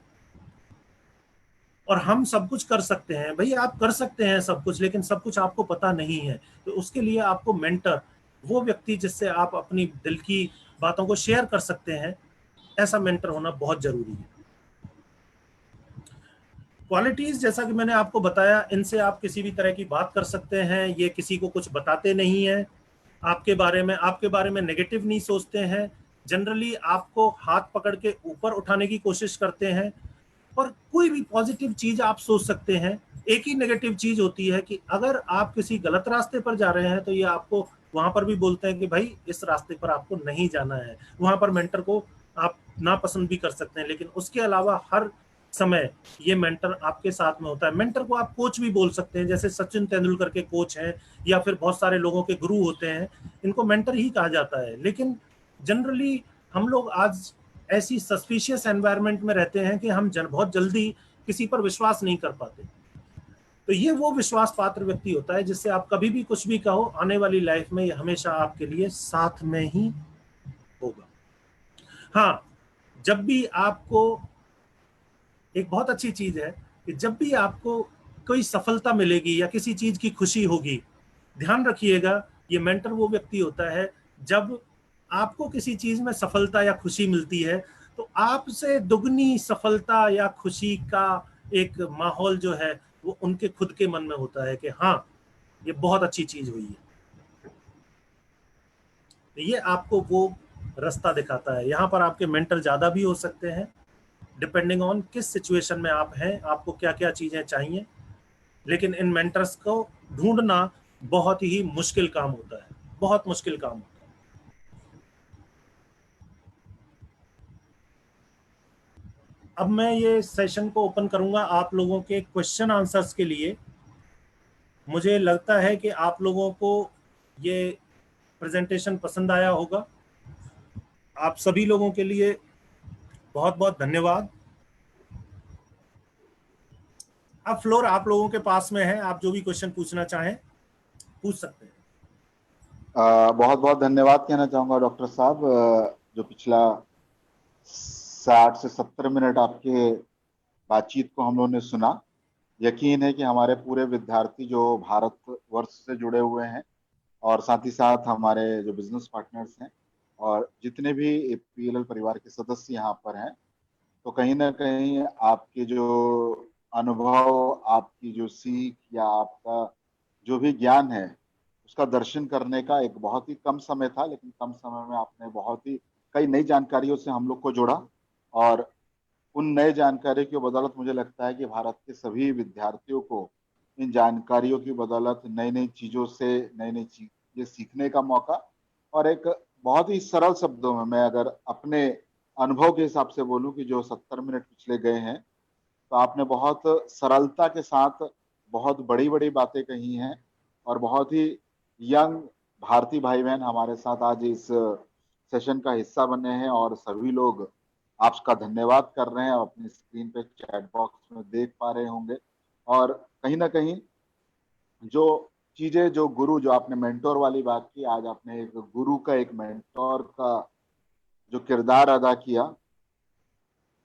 और हम सब कुछ कर सकते हैं। भाई आप कर सकते हैं सब कुछ, लेकिन सब कुछ आपको पता नहीं है। तो उसके लिए आपको मेंटर, वो व्यक्ति जिससे आप अपनी दिल की बातों को शेयर कर सकते हैं, ऐसा मेंटर होना बहुत जरूरी है। क्वालिटीज जैसा कि मैंने आपको बताया, इनसे आप किसी भी तरह की बात कर सकते हैं। ये किसी को कुछ बताते नहीं है आपके बारे में नेगेटिव नहीं सोचते हैं। जनरली आपको हाथ पकड़ के ऊपर उठाने की कोशिश करते हैं, और कोई भी पॉजिटिव चीज आप सोच सकते हैं। एक ही नेगेटिव चीज होती है कि अगर आप किसी गलत रास्ते पर जा रहे हैं तो ये आपको वहां पर भी बोलते हैं कि भाई इस रास्ते पर आपको नहीं जाना है। वहां पर मेंटर को आप नापसंद भी कर सकते हैं, लेकिन उसके अलावा हर समय ये मेंटर आपके साथ में होता है। मेंटर को आप कोच भी बोल सकते हैं, जैसे सचिन तेंदुलकर के कोच हैं या फिर बहुत सारे लोगों के गुरु होते हैं, इनको मेंटर ही कहा जाता है। लेकिन जनरली हम लोग आज ऐसी सस्पिशियस एनवायरनमेंट में रहते हैं कि हम बहुत जल्दी किसी पर विश्वास नहीं कर पाते। तो ये वो विश्वास पात्र व्यक्ति होता है जिससे आप कभी भी कुछ भी कहो, आने वाली लाइफ में ये हमेशा आपके लिए साथ में ही होगा। हाँ, जब भी आपको, एक बहुत अच्छी चीज है कि जब भी आपको कोई सफलता मिलेगी या किसी चीज की खुशी होगी, ध्यान रखिएगा ये मेंटर वो व्यक्ति होता है, जब आपको किसी चीज में सफलता या खुशी मिलती है तो आपसे दुगनी सफलता या खुशी का एक माहौल जो है वो उनके खुद के मन में होता है कि हाँ, ये बहुत अच्छी चीज हुई है। ये आपको वो रास्ता दिखाता है। यहाँ पर आपके मेंटर ज्यादा भी हो सकते हैं, डिपेंडिंग ऑन किस सिचुएशन में आप हैं, आपको क्या क्या चीजें चाहिए। लेकिन इन मेंटर्स को ढूंढना बहुत ही मुश्किल काम होता है, बहुत मुश्किल काम होता है। अब मैं ये सेशन को ओपन करूंगा आप लोगों के क्वेश्चन आंसर्स के लिए। मुझे लगता है कि आप लोगों को ये प्रेजेंटेशन पसंद आया होगा। आप सभी लोगों के लिए बहुत बहुत धन्यवाद। अब फ्लोर आप लोगों के पास में है, आप जो भी क्वेश्चन पूछना चाहें पूछ सकते हैं। बहुत बहुत धन्यवाद कहना चाहूंगा डॉक्टर साहब। जो पिछला 60 से 70 मिनट आपके बातचीत को हम लोगों ने सुना, यकीन है कि हमारे पूरे विद्यार्थी जो भारतवर्ष से जुड़े हुए हैं और साथ ही साथ हमारे जो बिजनेस पार्टनर्स हैं और जितने भी PLL परिवार के सदस्य यहाँ पर हैं, तो कहीं ना कहीं आपके जो अनुभव, आपकी जो सीख या आपका जो भी ज्ञान है, उसका दर्शन करने का एक बहुत ही कम समय था, लेकिन कम समय में आपने बहुत ही कई नई जानकारियों से हम लोग को जोड़ा। और उन नए जानकारी की बदौलत मुझे लगता है कि भारत के सभी विद्यार्थियों को इन जानकारियों की बदौलत नई नई चीजों से नई नई चीजें सीखने का मौका, और एक बहुत ही सरल शब्दों में मैं अगर अपने अनुभव के हिसाब से बोलूं कि जो 70 मिनट पिछले गए हैं, तो आपने बहुत सरलता के साथ बहुत बड़ी बड़ी बातें कही हैं। और बहुत ही यंग भारतीय भाई बहन हमारे साथ आज इस सेशन का हिस्सा बने हैं और सभी लोग आपका धन्यवाद कर रहे हैं, अपनी स्क्रीन पे चैट बॉक्स में देख पा रहे होंगे। और कहीं ना कहीं जो चीजें, जो गुरु, जो आपने मेंटोर वाली बात की, आज आपने एक गुरु का, एक मेंटोर का जो किरदार अदा किया,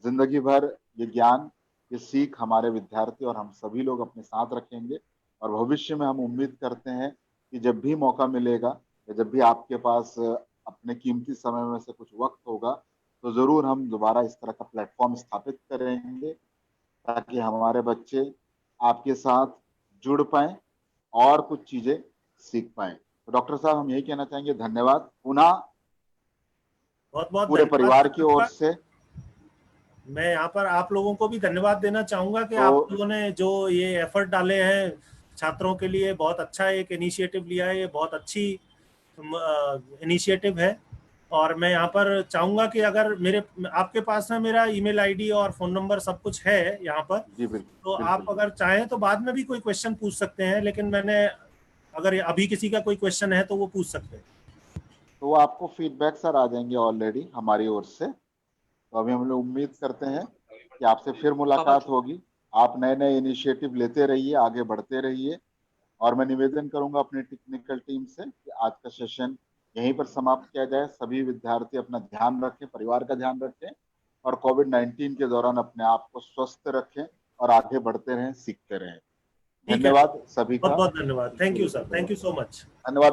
जिंदगी भर ये ज्ञान, ये सीख हमारे विद्यार्थी और हम सभी लोग अपने साथ रखेंगे। और भविष्य में हम उम्मीद करते हैं कि जब भी मौका मिलेगा या जब भी आपके पास अपने कीमती समय में से कुछ वक्त होगा, तो जरूर हम दोबारा इस तरह का प्लेटफॉर्म स्थापित करेंगे ताकि हमारे बच्चे आपके साथ जुड़ पाए और कुछ चीजें सीख पाए। तो डॉक्टर साहब, हम यही कहना चाहेंगे, धन्यवाद पुनः बहुत बहुत पूरे परिवार की ओर से। मैं यहाँ पर आप लोगों को भी धन्यवाद देना चाहूंगा कि तो आप लोगों ने जो ये एफर्ट डाले हैं छात्रों के लिए, बहुत अच्छा एक इनिशिएटिव लिया है, ये बहुत अच्छी इनिशिएटिव है। और मैं यहाँ पर चाहूंगा कि अगर आपके पास में मेरा ईमेल आईडी और फोन नंबर सब कुछ है यहाँ पर, जी बिल्कुल, तो बिल्कुल, आप अगर चाहें तो बाद में भी कोई क्वेश्चन पूछ सकते हैं, लेकिन मैंने अगर अभी किसी का कोई क्वेश्चन है तो वो पूछ सकते हैं। तो आपको फीडबैक सर आ जाएंगे ऑलरेडी हमारी ओर से। तो अभी हम लोग उम्मीद करते हैं कि आपसे फिर मुलाकात होगी। आप नए नए इनिशिएटिव लेते रहिए, आगे बढ़ते रहिए। और मैं निवेदन करूंगा अपनी टेक्निकल टीम से कि आज का सेशन यहीं पर समाप्त किया जाए। सभी विद्यार्थी अपना ध्यान रखें, परिवार का ध्यान रखें और कोविड-19 के दौरान अपने आप को स्वस्थ रखें और आगे बढ़ते रहें, सीखते रहें। ठीक है, धन्यवाद सभी बहुत का। बहुत धन्यवाद। Thank you sir, thank you so much. धन्यवाद।